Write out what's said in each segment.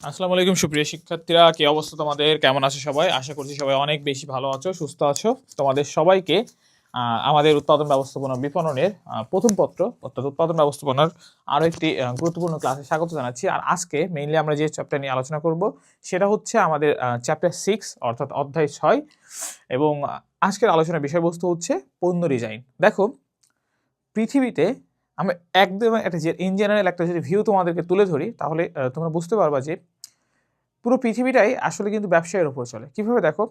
আসসালামু আলাইকুম সুপ্রিয় শিক্ষার্থীরা, কি অবস্থা তোমাদের? কেমন আছো সবাই? আশা করছি সবাই অনেক বেশি ভালো আছো, সুস্থ আছো। তোমাদের সবাইকে আমাদের উৎপাদন ব্যবস্থাপনা বিপণনের প্রথম পত্র অর্থাৎ উৎপাদন ব্যবস্থাপনার আরও একটি গুরুত্বপূর্ণ ক্লাসে স্বাগত জানাচ্ছি। আর আজকে মেইনলি আমরা যে চ্যাপ্টার নিয়ে আলোচনা করব সেটা হচ্ছে আমাদের চ্যাপ্টার 6 অর্থাৎ অধ্যায় 6। এবং আজকের আলোচনার বিষয়বস্তু হচ্ছে পণ্য ডিজাইন। দেখো, পৃথিবীতে আমরা একদম একটা যে ইন জেনারেল একটা যদি ভিউ তোমাদেরকে তুলে ধরি, তাহলে তোমরা বুঝতে পারবা যে পুরো পৃথিবীটাই আসলে কিন্তু ব্যবসায়ের উপর চলে। কিভাবে দেখো,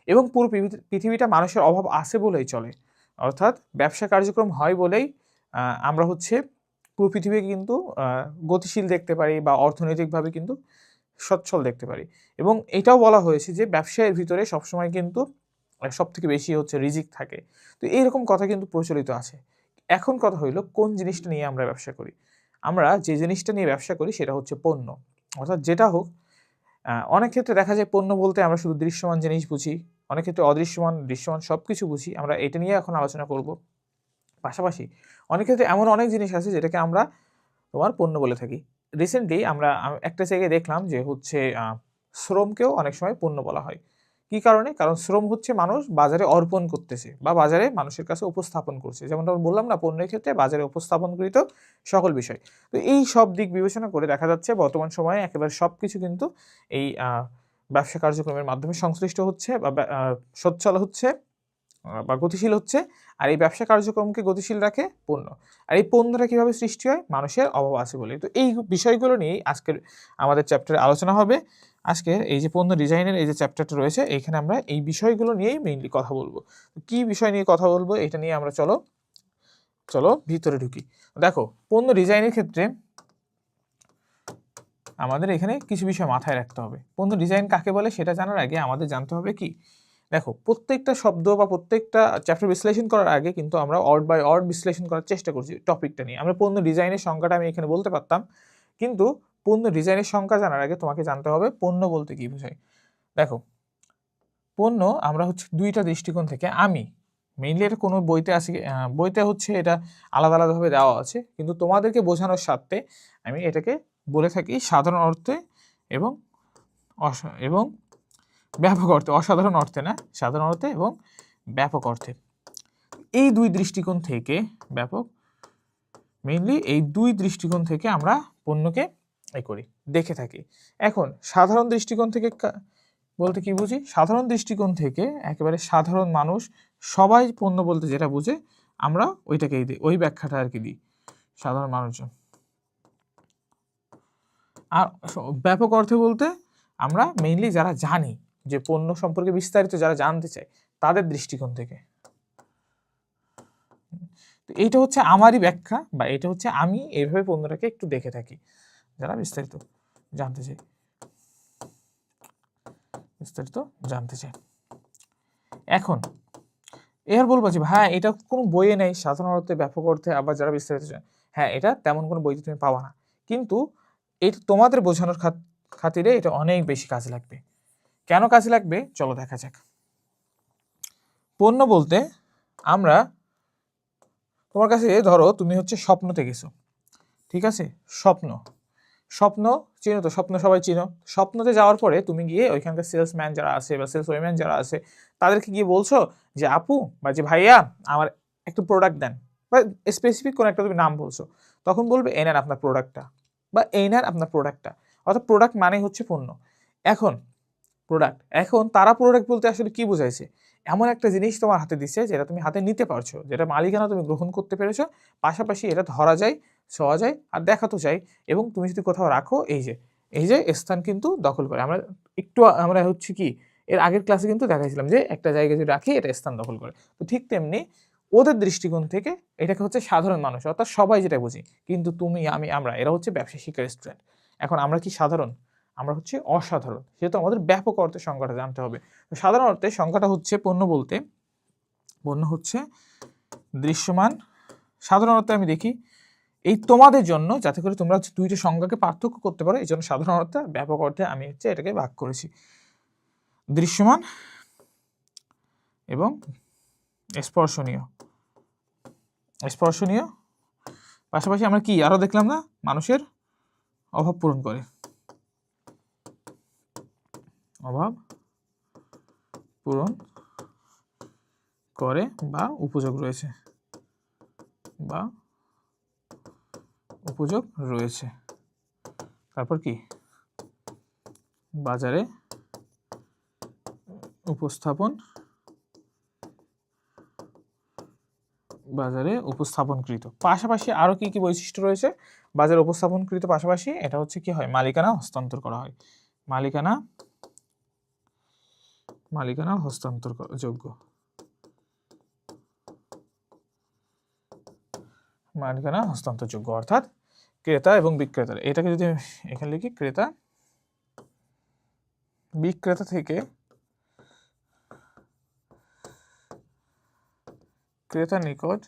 এবং পুরো পৃথিবীটা মানুষের অভাব আছে বলেই চলে, অর্থাৎ ব্যবসা কার্যক্রম হয় বলেই আমরা হচ্ছে পুরো পৃথিবীকে কিন্তু গতিশীল দেখতে পারি বা অর্থনৈতিকভাবে কিন্তু সচ্ছল দেখতে পারি। এবং এটাও বলা হয়েছে যে ব্যবসায়ের ভিতরে সবসময় কিন্তু সব থেকে বেশি হচ্ছে রিজিক থাকে। তো এইরকম কথা কিন্তু প্রচলিত আছে। এখন কথা হইলো কোন জিনিসটা নিয়ে আমরা ব্যবসা করি। আমরা যে জিনিসটা নিয়ে ব্যবসা করি সেটা হচ্ছে পণ্য, অর্থাৎ যেটা হোক। অনেক ক্ষেত্রে দেখা যায় পণ্য বলতে আমরা শুধু দৃশ্যমান জিনিস বুঝি, অনেক ক্ষেত্রে অদৃশ্যমান দৃশ্যমান সব কিছু বুঝি। আমরা এটা নিয়ে এখন আলোচনা করব। পাশাপাশি অনেক ক্ষেত্রে এমন অনেক জিনিস আছে যেটাকে আমরা তোমার পণ্য বলে থাকি। রিসেন্টলি আমরা একটা জায়গায় দেখলাম যে হচ্ছে শ্রমকেও অনেক সময় পণ্য বলা হয়। কি কারণে? কারণ শ্রম হচ্ছে মানুষ বাজারে অর্পণ করতেছে বা বাজারে মানুষের কাছে উপস্থাপন করছে। যেমনটা আমি বললাম না, পণ্যের ক্ষেত্রে বাজারে উপস্থাপনকৃত সকল বিষয়। তো এই সব দিক বিবেচনা করে দেখা যাচ্ছে বর্তমান সময়ে একেবারে সবকিছু কিন্তু এই ব্যবসা কার্যক্রমের মাধ্যমে সংশ্লিষ্ট হচ্ছে বা সচ্ছল হচ্ছে বা গতিশীল হচ্ছে। আর এই ব্যবসা কার্যক্রমকে গতিশীল রাখে পণ্য। আর এই পণ্যটা কিভাবে সৃষ্টি হয়? মানুষের অভাব আছে বলে। তো এই বিষয়গুলো নিয়েই আজকের আমাদের চ্যাপ্টারে আলোচনা হবে। আজকে এই যে পণ্য ডিজাইনের এই যে চ্যাপ্টারটা রয়েছে, এইখানে আমরা এই বিষয়গুলো নিয়েই মেইনলি কথা বলবো। কি বিষয় নিয়ে কথা বলবো এটা নিয়ে আমরা চলো ভিতরে ঢুকি। দেখো, পণ্য ডিজাইনের ক্ষেত্রে আমাদের এখানে কিছু বিষয় মাথায় রাখতে হবে। পণ্য ডিজাইন কাকে বলে সেটা জানার আগে আমাদের জানতে হবে কি, দেখো, প্রত্যেকটা শব্দ বা প্রত্যেকটা চ্যাপ্টার বিশ্লেষণ করার আগে কিন্তু আমরা অর্ড বাই অর্ড বিশ্লেষণ করার চেষ্টা করছি টপিকটা নিয়ে। আমরা পণ্য ডিজাইনের সংজ্ঞাটা আমি এখানে বলতে পারতাম, কিন্তু পণ্য ডিজাইনের সংজ্ঞা জানার আগে তোমাকে জানতে হবে পণ্য বলতে কি বোঝায়। দেখো, পণ্য আমরা হচ্ছে দুইটা দৃষ্টিকোণ থেকে আমি মেইনলি এটা কোনো বইতে আছে, বইতে হচ্ছে এটা আলাদা আলাদাভাবে দেওয়া আছে, কিন্তু তোমাদেরকে বোঝানোর স্বার্থে আমি এটাকে বলে থাকি সাধারণ অর্থে এবং এবং ব্যাপক অর্থে। অসাধারণ অর্থে না, সাধারণ অর্থে এবং ব্যাপক অর্থে। এই দুই দৃষ্টিকোণ থেকে ব্যাপক, মেইনলি এই দুই দৃষ্টিকোণ থেকে আমরা পণ্যকে দেখে থাকি। এখন সাধারণ দৃষ্টিকোণ থেকে বলতে কি বুঝি? সাধারণ দৃষ্টিকোণ থেকে একেবারে সাধারণ মানুষ সবাই পণ্য বলতে যেটা বুঝে আমরা ওইটাকেই দিই, ওই ব্যাখ্যাটা আর কি দিই সাধারণ মানুষজন। আর ব্যাপক অর্থে বলতে আমরা মেইনলি যারা জানি, যে পণ্য সম্পর্কে বিস্তারিত যারা জানতে চায় তাদের দৃষ্টিকোণ থেকে। তো এইটা হচ্ছে আমারই ব্যাখ্যা, বা এটা হচ্ছে আমি এইভাবে পণ্যটাকে একটু দেখে থাকি যারা বিস্তারিত জানতে চায়। এখন এর বলবো যে ভাই এটা কোনো বইয়ে নেই সাধারণ অর্থে ব্যাপক অর্থে, আবার যারা বিস্তারিত চায়, হ্যাঁ এটা তেমন কোনো বইতে তুমি পাবা না, কিন্তু এটা তোমাদের বোঝানোর খাতিরে এটা অনেক বেশি কাজে লাগবে। কেন কাজে লাগবে চলো দেখা যাক। পণ্য বলতে আমরা, তোমার কাছে ধরো তুমি হচ্ছে স্বপ্নতে গেছো, ঠিক আছে? স্বপ্ন চিনো তো? স্বপ্ন সবাই চিনো। স্বপ্নতে যাওয়ার পরে তুমি গিয়ে ওইখানকার সেলসম্যান যারা আছে বা সেলস ওইম্যান যারা আছে তাদেরকে গিয়ে বলছো যে আপু বা যে ভাইয়া আমার একটু প্রোডাক্ট দেন, বা স্পেসিফিক কোনো একটা তুমি নাম বলছো, তখন বলবে এই নেন আপনার প্রোডাক্টটা, বা এই নেন আপনার প্রোডাক্টটা। অর্থাৎ প্রোডাক্ট মানে হচ্ছে পণ্য। এখন তারা প্রোডাক্ট বলতে আসলে কি বোঝাইছে? এমন একটা জিনিস তোমার হাতে দিচ্ছে যেটা তুমি হাতে নিতে পারছো, যেটা মালিকানা তুমি গ্রহণ করতে পেরেছো, পাশাপাশি এটা ধরা যায়, ছোঁয়া যায় আর দেখাতে চাই। এবং তুমি যদি কোথাও রাখো, এই যে স্থান কিন্তু দখল করে। আমরা হচ্ছে কি এর আগের ক্লাসে কিন্তু দেখাইছিলাম যে একটা জায়গায় যদি রাখি এটা স্থান দখল করে। তো ঠিক তেমনি ওদের দৃষ্টিকোণ থেকে এটাকে হচ্ছে সাধারণ মানুষ, অর্থাৎ সবাই যেটা বুঝি, কিন্তু তুমি আমি আমরা এরা হচ্ছে ব্যবসা শিক্ষার স্টুডেন্ট। এখন আমরা কি সাধারণ? আমরা হচ্ছে অসাধারণ। সেহেতু আমাদের ব্যাপক অর্থে সংজ্ঞাটা জানতে হবে। সাধারণ অর্থে সংজ্ঞাটা হচ্ছে পণ্য হচ্ছে দৃশ্যমান। সাধারণ অর্থে আমি দেখি এই তোমাদের জন্য, যাতে করে তোমরা দুইটা সংজ্ঞাকে পার্থক্য করতে পারো, এই জন্য সাধারণ অর্থে ব্যাপক অর্থে আমি হচ্ছে এটাকে ভাগ করেছি। দৃশ্যমান এবং স্পর্শনীয়। পাশাপাশি আমরা কি আরো দেখলাম না, মানুষের অভাব পূরণ করে। অভাব পূরণ করে বা উপযোগ রয়েছে তারপর কি বাজারে উপস্থাপনকৃত। পাশাপাশি আরো কি কি বৈশিষ্ট্য রয়েছে বাজারে উপস্থাপনকৃত পাশাপাশি? এটা হচ্ছে কি হয়, মালিকানা হস্তান্তর করা হয়, মালিকানা হস্তান্তরযোগ্য, অর্থাৎ ক্রেতা এবং বিক্রেতার। এটাকে যদি এখানে লিখি, বিক্রেতা থেকে ক্রেতার নিকট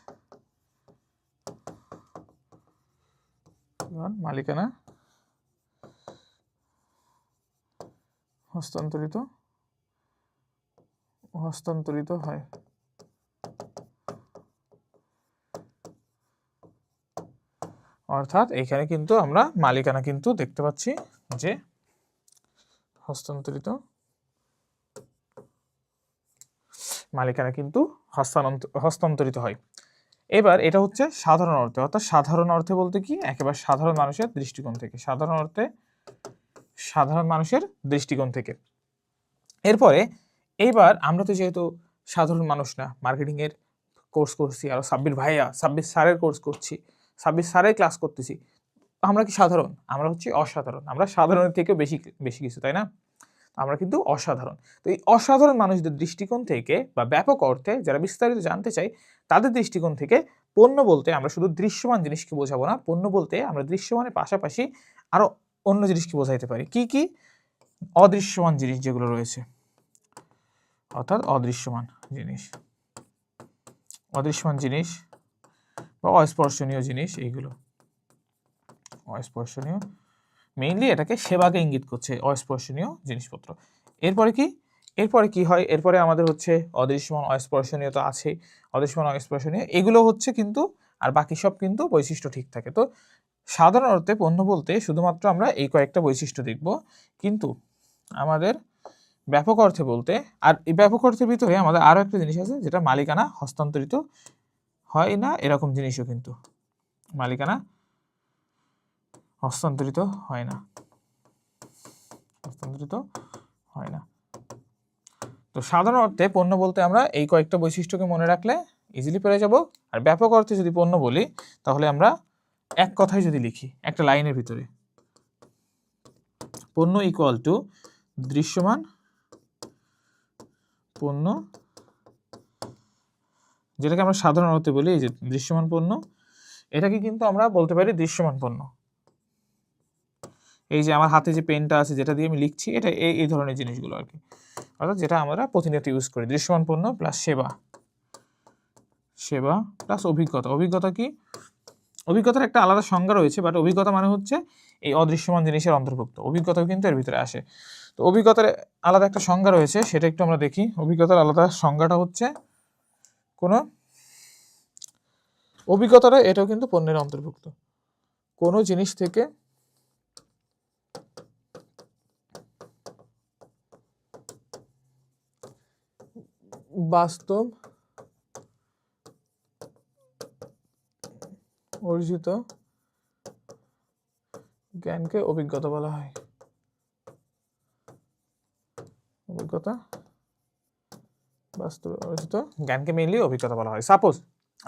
মালিকানা হস্তান্তরিত হয়। অর্থাৎ এখানে কিন্তু আমরা মালিকানা কিন্তু দেখতে পাচ্ছি যে হস্তান্তরিত হয়। এবার এটা হচ্ছে সাধারণ অর্থে, অর্থাৎ সাধারণ অর্থে বলতে কি, একেবারে সাধারণ মানুষের দৃষ্টিকোণ থেকে, এরপরে এইবার আমরা তো যেহেতু সাধারণ মানুষ না, মার্কেটিং এর কোর্স করছি, আর সাব্বির স্যারের কোর্স করছি, সাব্বির স্যারের ক্লাস করতেছি, আমরা কি সাধারণ? আমরা হচ্ছে অসাধারণ, আমরা সাধারণের থেকে বেশি কিছু, তাই না? আমরা কিন্তু অসাধারণ। তো এই অসাধারণ মানুষদের দৃষ্টিকোণ থেকে বা ব্যাপক অর্থে যারা বিস্তারিত জানতে চাই তাদের দৃষ্টিকোণ থেকে পণ্য বলতে আমরা শুধু দৃশ্যমান জিনিসকে বোঝাবো না, পণ্য বলতে আমরা দৃশ্যমানের পাশাপাশি আরো অন্য জিনিসকে বোঝাইতে পারি। কি কি? অদৃশ্যমান জিনিস যেগুলো রয়েছে, অর্থাৎ অদৃশ্যমান জিনিস বা অস্পর্শনীয় জিনিস, এইগুলো অস্পর্শনীয়, মেইনলি এটাকে সেবাকে ইঙ্গিত করছে অস্পর্শনীয় জিনিসপত্র। এরপরে কি হয়? এরপরে আমাদের হচ্ছে অদৃশ্যমান, অস্পর্শনীয় তো আছে, অদৃশ্যমান, অস্পর্শনীয়, এগুলো হচ্ছে কিন্তু, আর বাকি সব কিন্তু বৈশিষ্ট্য ঠিক থাকে। তো সাধারণ অর্থে পণ্য বলতে শুধুমাত্র আমরা এই কয়েকটা বৈশিষ্ট্য দেখব, কিন্তু আমাদের ব্যাপক অর্থে বলতে, আর এই ব্যাপক অর্থের ভিতরে আমাদের আরো একটা জিনিস আছে যেটা মালিকানা হস্তান্তরিত হয় না, এরকম জিনিসও কিন্তু মালিকানা হস্তান্তরিত হয় না। তো সাধারণ অর্থে পণ্য বলতে আমরা এই কয়েকটা বৈশিষ্ট্যকে মনে রাখলে ইজিলি পেরে যাব। আর ব্যাপক অর্থে যদি পণ্য বলি তাহলে আমরা এক কথায় যদি লিখি একটা লাইনের ভিতরে, পণ্য ইকুয়াল টু দৃশ্যমান পণ্য, যেটাকে আমরা সাধারণ অর্থে বলি এই যে দৃশ্যমান পণ্য, এটাকে কিন্তু আমরা বলতে পারি দৃশ্যমান পণ্য। এই যে আমার হাতে যে পেনটা আছে যেটা দিয়ে আমি লিখছি, এটা এই ধরনের জিনিসগুলো আর কি, অর্থাৎ যেটা আমরা প্রতিনিয়ত ইউজ করি। দৃশ্যমান পণ্য প্লাস সেবা প্লাস অভিজ্ঞতা কি? অভিজ্ঞতার একটা আলাদা সংজ্ঞা রয়েছে, বাট অভিজ্ঞতা মানে হচ্ছে এই অদৃশ্যমান জিনিসের অন্তর্ভুক্ত, অভিজ্ঞতাও কিন্তু এর ভিতরে আসে। তো অভিজ্ঞতার আলাদা একটা সংজ্ঞা রয়েছে, সেটা একটু আমরা দেখি। অভিজ্ঞতার আলাদা সংজ্ঞাটা হচ্ছে অভিজ্ঞতাটা এটাও কিন্তু পণ্যের অন্তর্ভুক্ত, কোনো জিনিস থেকে বাস্তব অর্জিত জ্ঞানকে অভিজ্ঞতা বলা হয়। বাস্তবে অর্জিত জ্ঞানকে মেইনলি অভিজ্ঞতা বলা হয়। সাপোজ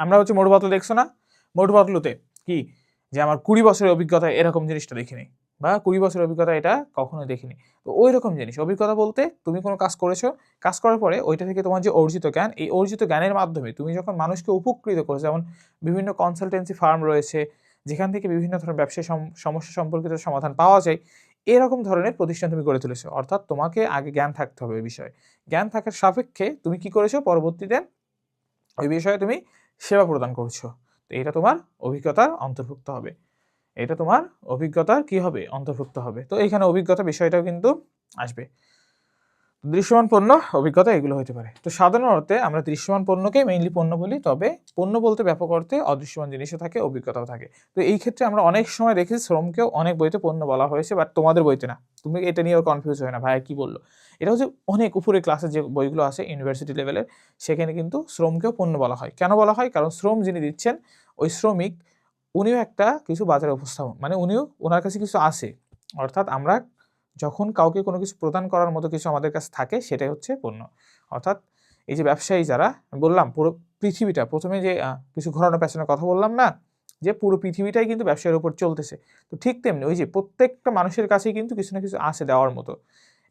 আমরা হচ্ছে মোটু পাতলু দেখছো না, মোটু পাতলুতে কি যে আমার 20 বছরের অভিজ্ঞতা এরকম জিনিসটা দেখিনি, বা 20 বছরের অভিজ্ঞতা এটা কখনোই দেখিনি। তো ওই রকম জিনিস অভিজ্ঞতা বলতে তুমি কোনো কাজ করেছো, কাজ করার পরে ওইটা থেকে তোমার যে অর্জিত জ্ঞান, এই অর্জিত জ্ঞানের মাধ্যমে তুমি যখন মানুষকে উপকৃত করেছো, যেমন বিভিন্ন কনসালটেন্সি ফার্ম রয়েছে যেখান থেকে বিভিন্ন ধরনের ব্যবসায়ী সমস্যা সম্পর্কিত সমাধান পাওয়া যায়, এরকম ধরনের প্রতিষ্ঠান তুমি গড়ে তুলেছো। অর্থাৎ তোমাকে আগে জ্ঞান থাকতে হবে, এই বিষয়ে জ্ঞান থাকার সাপেক্ষে তুমি কি করেছো, পরবর্তীতে ওই বিষয়ে তুমি সেবা প্রদান করছো। তো এটা তোমার অভিজ্ঞতার অন্তর্ভুক্ত হবে, কি হবে, অন্তর্ভুক্ত হবে। তো এইখানে অভিজ্ঞতা বিষয়টাও কিন্তু আসবে। দৃশ্যমান পণ্য, অভিজ্ঞতা এগুলো হতে পারে। তো সাধারণ অর্থে আমরা দৃশ্যমান পণ্যকেই মেইনলি পণ্য বলি, তবে পণ্য বলতে ব্যাপক অর্থে অদৃশ্যমান জিনিসও থাকে, অভিজ্ঞতাও থাকে। তো এই ক্ষেত্রে আমরা অনেক সময় দেখেছি শ্রমকেও অনেক বইতে পণ্য বলা হয়েছে, বাট তোমাদের বইতে না। তুমি এটা নিয়েও কনফিউজ হয় না, ভাইয়া কি বললো। এটা হচ্ছে অনেক উপরে ক্লাসের যে বইগুলো আছে ইউনিভার্সিটি লেভেলের, সেখানে কিন্তু শ্রমকেও পণ্য বলা হয়। কেন বলা হয়? কারণ শ্রম যিনি দিচ্ছেন ওই শ্রমিক, উনিও একটা কিছু বাজারে উপস্থাপন, মানে উনিও ওনার কাছে কিছু আছে। অর্থাৎ আমরা যখন কাউকে কোনো কিছু প্রদান করার মতো কিছু আমাদের কাছে থাকে, সেটাই হচ্ছে পণ্য। অর্থাৎ এই যে ব্যবসায়ী যারা, বললাম পুরো পৃথিবীটা, প্রথমে যে কিছু ঘোরানো পেছনের কথা বললাম না, যে পুরো পৃথিবীটাই কিন্তু ব্যবসায়ের উপর চলতেছে। তো ঠিক তেমনি ওই যে প্রত্যেকটা মানুষের কাছেই কিন্তু কিছু না কিছু আছে দেওয়ার মতো।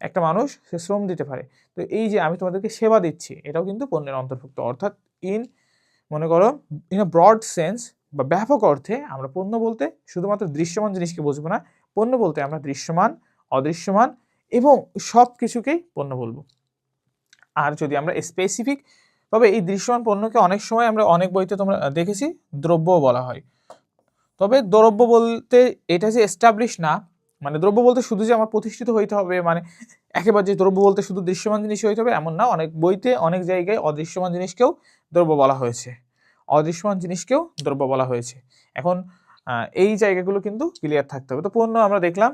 একটা মানুষ সে শ্রম দিতে পারে। তো এই যে আমি তোমাদেরকে সেবা দিচ্ছি, এটাও কিন্তু পণ্যের অন্তর্ভুক্ত। অর্থাৎ মনে করো ইন আ ব্রড সেন্স বা ব্যাপক অর্থে আমরা পণ্য বলতে শুধুমাত্র দৃশ্যমান জিনিসকে বুঝবো না। পণ্য বলতে আমরা দৃশ্যমান, অদৃশ্যমান এবং সব কিছুকেই পণ্য বলবো। আর যদি আমরা স্পেসিফিক, তবে এই দৃশ্যমান পণ্যকে অনেক সময় আমরা অনেক বইতে তোমরা দেখেছি দ্রব্যও বলা হয়। তবে দ্রব্য বলতে এটা যে এস্টাবলিশ না, মানে দ্রব্য বলতে শুধু যে আমার প্রতিষ্ঠিত হইতে হবে, মানে একেবারে যে দ্রব্য বলতে শুধু দৃশ্যমান জিনিস হইতে হবে এমন না। অনেক বইতে অনেক জায়গায় অদৃশ্যমান জিনিসকেও দ্রব্য বলা হয়েছে, অদৃশ্যমান জিনিসকেও দ্রব্য বলা হয়েছে। এখন এই জায়গাগুলো কিন্তু ক্লিয়ার থাকতে হবে। তো পণ্য আমরা দেখলাম।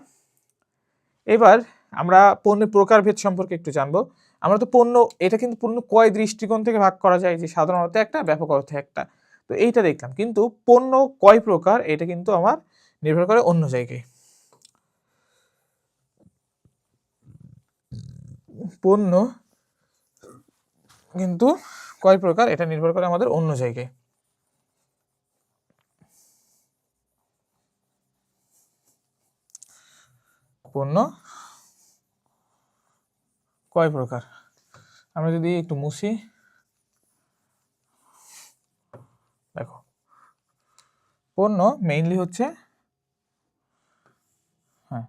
এবার আমরা পণ্যের প্রকারভেদ সম্পর্কে একটু জানবো। আমরা তো পণ্য, এটা কিন্তু পণ্য কয় দৃষ্টিকোণ থেকে ভাগ করা যায়, যে সাধারণ অর্থে একটা, ব্যাপক অর্থে একটা। তো এইটা দেখলাম, কিন্তু পণ্য কয় প্রকার এটা কিন্তু আমার নির্ভর করে অন্য জায়গায়। পণ্য কিন্তু কয় প্রকার এটা নির্ভর করে আমাদের অন্য জায়গায়। পণ্য কয় প্রকার, আমরা যদি একটু মুছি, দেখো পণ্য মেইনলি হচ্ছে, হ্যাঁ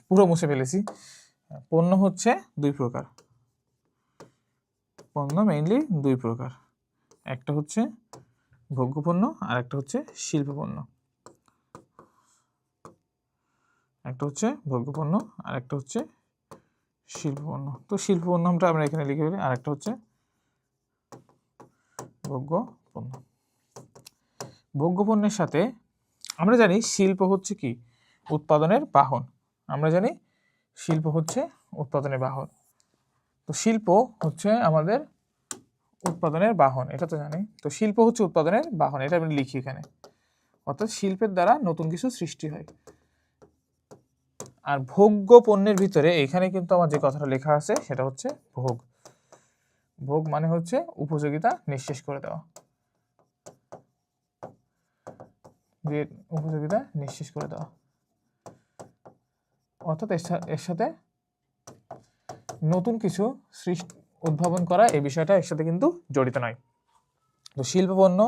পুরো মুছে ফেলেছি। পণ্য হচ্ছে দুই প্রকার। পণ্য মেইনলি দুই প্রকার, একটা হচ্ছে ভোগ্যপণ্য আর একটা হচ্ছে শিল্পপণ্য। একটা হচ্ছে ভোগ্যপণ্য আর একটা হচ্ছে শিল্পপণ্য। তো শিল্পপণ্যটা আমরা এখানে লিখে ফেলি, আর একটা হচ্ছে ভোগ্যপণ্য। ভোগ্যপণ্যের সাথে আমরা জানি শিল্প হচ্ছে কি, উৎপাদনের বাহন। আমরা জানি শিল্প হচ্ছে উৎপাদনের বাহন। তো শিল্প হচ্ছে আমাদের উৎপাদনের বাহন, এটা তো জানি। তো শিল্প হচ্ছে উৎপাদনের বাহন, এটা আমি লিখি এখানে। অর্থাৎ শিল্পের দ্বারা নতুন কিছু সৃষ্টি হয়। আর ভোগ্য পণ্যের ভিতরে এখানে কিন্তু আমার যে কথাটা লেখা আছে সেটা হচ্ছে ভোগ। ভোগ মানে হচ্ছে উপযোগিতা নিঃশেষ করে দেওয়া, যে উপযোগিতা নিঃশেষ করে দেওয়া। অর্থাৎ এর সাথে নতুন কিছু সৃষ্টি, উদ্ভাবন করা, এই বিষয়টা এর সাথে কিন্তু জড়িত নয়। তো শিল্পপণ্য,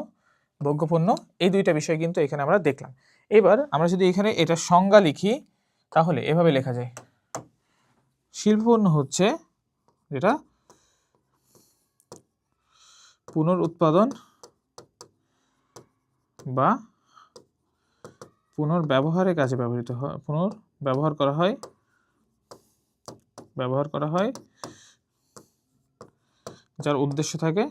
ভোগ্যপণ্য, এই দুইটা বিষয় কিন্তু এখানে আমরা দেখলাম। এবার আমরা যদি এখানে এটা সংজ্ঞা লিখি, তাহলে এভাবে লেখা যায়। শিল্পপণ্য হচ্ছে যেটা পুনরুৎপাদন বা পুনর্ব্যবহারের কাজে ব্যবহৃত হয়, পুনর্ব্যবহার করা হয়, যার উদ্দেশ্য থাকে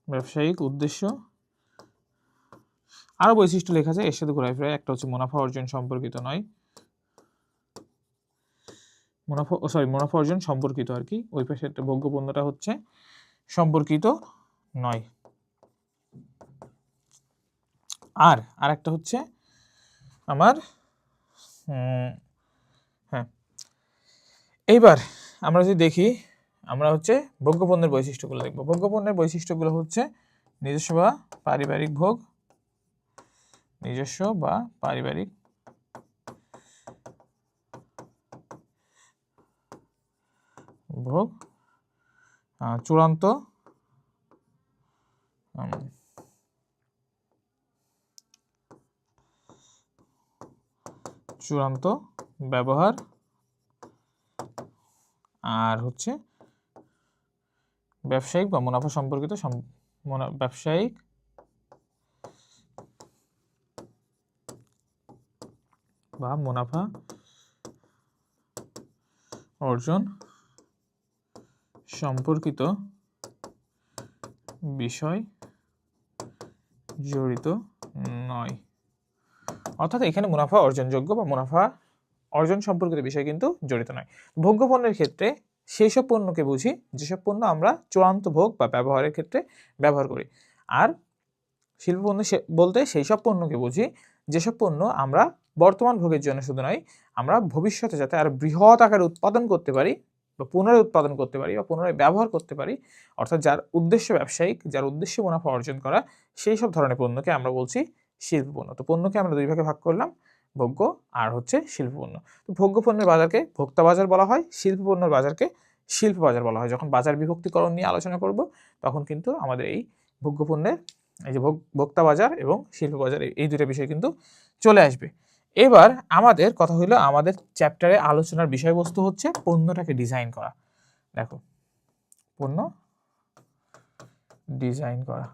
ব্যবসায়িক উদ্দেশ্য। আরো বৈশিষ্ট্য লেখা যায় এর সাথে ঘুরাই ফিরে। একটা হচ্ছে মুনাফা অর্জন সম্পর্কিত নয়, মুনাফা অর্জন সম্পর্কিত আর কি, ওই পাশে একটা ভোগ্যপণ্যটা হচ্ছে সম্পর্কিত নয়। আর একটা হচ্ছে আমার হ্যাঁ, এইবার আমরা যদি দেখি, আমরা হচ্ছে ভোগ্যপণ্যের বৈশিষ্ট্যগুলো দেখব। ভোগ্যপণ্যের বৈশিষ্ট্যগুলো হচ্ছে নিজস্ব বা পারিবারিক ভোগ, নিজস্ব বা পারিবারিক ভোগ, চূড়ান্ত ব্যবহার, আর হচ্ছে ব্যবসায়িক বা মুনাফা সম্পর্কিত ব্যবসায়িক বা মুনাফা অর্জন সম্পর্কিত বিষয় জড়িত নয়। অর্থাৎ এখানে মুনাফা অর্জনযোগ্য বা মুনাফা অর্জন সম্পর্কিত বিষয় কিন্তু জড়িত নয়। ভোগ্য পণ্যের ক্ষেত্রে সেই সব পণ্যকে বুঝি যেসব পণ্য আমরা চূড়ান্ত ভোগ বা ব্যবহারের ক্ষেত্রে ব্যবহার করি। আর শিল্প পণ্য বলতে সেই সব পণ্যকে বুঝি যেসব পণ্য আমরা বর্তমান ভোগের জন্য শুধু নয়, আমরা ভবিষ্যতে যাতে আরো বৃহৎ আকারে উৎপাদন করতে পারি বা পুনরায় উৎপাদন করতে পারি বা পুনরায় ব্যবহার করতে পারি, অর্থাৎ যার উদ্দেশ্য ব্যবসায়িক, যার উদ্দেশ্য মুনাফা অর্জন করা, সেই সব ধরনের পণ্যকে আমরা বলছি শিল্প পণ্য। তো পণ্যকে আমরা দুই ভাগে ভাগ করলাম, ভোগ্য আর হচ্ছে শিল্প পণ্য। তো ভোগ্য পণ্যের বাজারকে ভোক্তা বাজার বলা হয়, শিল্প পণ্যের বাজারকে শিল্প বাজার বলা হয়। যখন বাজার বিভক্তিকরণ নিয়ে আলোচনা করব তখন কিন্তু আমাদের এই ভোগ্য পণ্যের এই যে ভোক্তা বাজার এবং শিল্প বাজার এই দুটো বিষয় কিন্তু চলে আসবে। এবার আমাদের কথা হলো, আমাদের চ্যাপ্টারে আলোচনার বিষয়বস্তু হচ্ছে পণ্যটাকে ডিজাইন করা। দেখো, পণ্য ডিজাইন করা।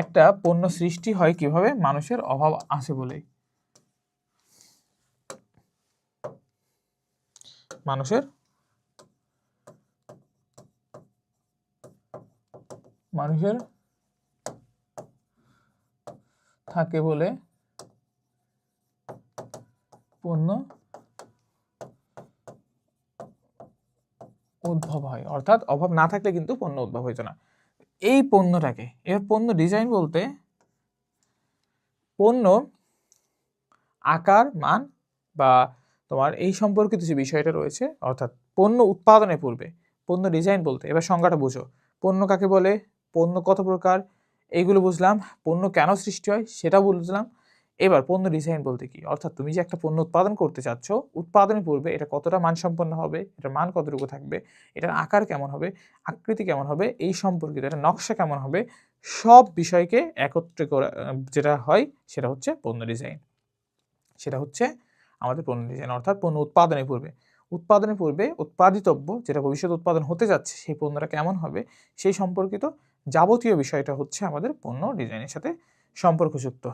একটা পণ্য সৃষ্টি হয় কিভাবে? মানুষের অভাব আছে বলেই। মানুষের থাকে বলে পণ্য উদ্ভব হয়, অর্থাৎ অভাব না থাকলে কিন্তু পণ্য উদ্ভব হইতো না। এই পণ্যটাকে, এর পণ্য ডিজাইন বলতে পণ্য আকার, মান বা তোমার এই সম্পর্কিত যে বিষয়টা রয়েছে, অর্থাৎ পণ্য উৎপাদনের পূর্বে পণ্য ডিজাইন বলতে, এবার সংজ্ঞাটা বুঝো। পণ্য কাকে বলে, পণ্য কত প্রকার, এইগুলো বুঝলাম। পণ্য কেন সৃষ্টি হয় সেটাও বুঝলাম। এবার পণ্য ডিজাইন বলতে কি, অর্থাৎ তুমি যে একটা পণ্য উৎপাদন করতে চাচ্ছ, উৎপাদনের পূর্বে এটা কতটা মানসম্পন্ন হবে, এটার মান কতটুকু থাকবে, এটার আকার কেমন হবে, আকৃতি কেমন হবে, এই সম্পর্কিত এটা নকশা কেমন হবে, সব বিষয়কে একত্রে করা যেটা হয় সেটা হচ্ছে পণ্য ডিজাইন। সেটা হচ্ছে আমাদের পণ্য ডিজাইন। অর্থাৎ পণ্য উৎপাদনের পূর্বে উৎপাদিতব্য যেটা ভবিষ্যৎ উৎপাদন হতে যাচ্ছে সেই পণ্যটা কেমন হবে সেই সম্পর্কিত যাবতীয় বিষয়টা হচ্ছে আমাদের পণ্য ডিজাইনের সাথে সম্পর্কযুক্ত।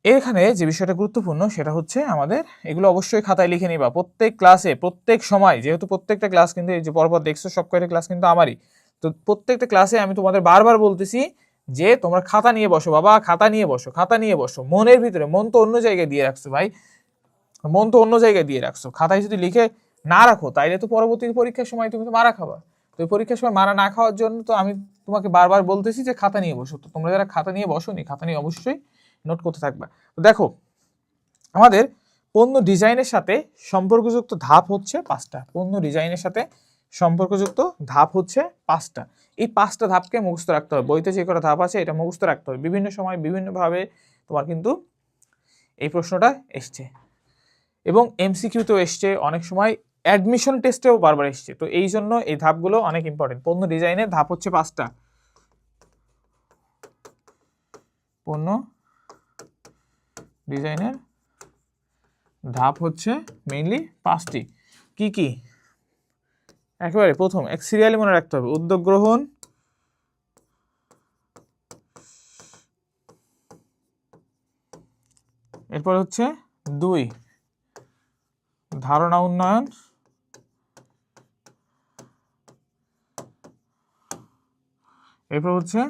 এখানে যে বিষয়টা গুরুত্বপূর্ণ সেটা হচ্ছে আমাদের এগুলো অবশ্যই খাতায় লিখে নিবা প্রত্যেক ক্লাসে, প্রত্যেক সময়, যেহেতু প্রত্যেকটা ক্লাস কিন্তু এই যে পরপর দেখছো সব কয়টা ক্লাস কিন্তু আমারই, তো প্রত্যেকটা ক্লাসে আমি তোমাদের বারবার বলতেছি যে তোমরা খাতা নিয়ে বসো বাবা, খাতা নিয়ে বসো, খাতা নিয়ে বসো। মনের ভিতরে, মন তো অন্য জায়গায় দিয়ে রাখছো ভাই, মন তো অন্য জায়গায় দিয়ে রাখছো। খাতায় যদি লিখে না রাখো তাইলে তো পরবর্তী পরীক্ষার সময় তুমি তো মারা খাবা। তো পরীক্ষার সময় মারা না খাওয়ার জন্য তো আমি তোমাকে বারবার বলতেছি যে খাতা নিয়ে বসো। তো তোমরা যারা খাতা নিয়ে বসোনি, খাতা নিয়ে অবশ্যই নোট করতে থাকবা। তো দেখো, আমাদের পণ্য ডিজাইনের সাথে সম্পর্কযুক্ত ধাপ হচ্ছে 5টা। পণ্য ডিজাইনের সাথে সম্পর্কযুক্ত ধাপ হচ্ছে 5টা। এই 5টা ধাপকে মুখস্থ রাখতে হবে। বইতে যে কটা ধাপ আছে এটা মুখস্থ রাখতে হবে। বিভিন্ন সময় বিভিন্নভাবে তোমার কিন্তু এই প্রশ্নটা এসছে এবং এমসিকিউতেও এসছে, অনেক সময় অ্যাডমিশন টেস্টেও বারবার এসছে। তো এই জন্য এই ধাপগুলো অনেক ইম্পর্টেন্ট। পণ্য ডিজাইনের ধাপ হচ্ছে 5টা। পণ্য ডিজাইনের ধাপ হচ্ছে মেইনলি 5টি। কি কি? একেবারে প্রথম এক সিরিয়ালি মনে রাখতে হবে, উদ্যোগ গ্রহণ, এরপর হচ্ছে 2 ধারণা উন্নয়ন, এরপর হচ্ছে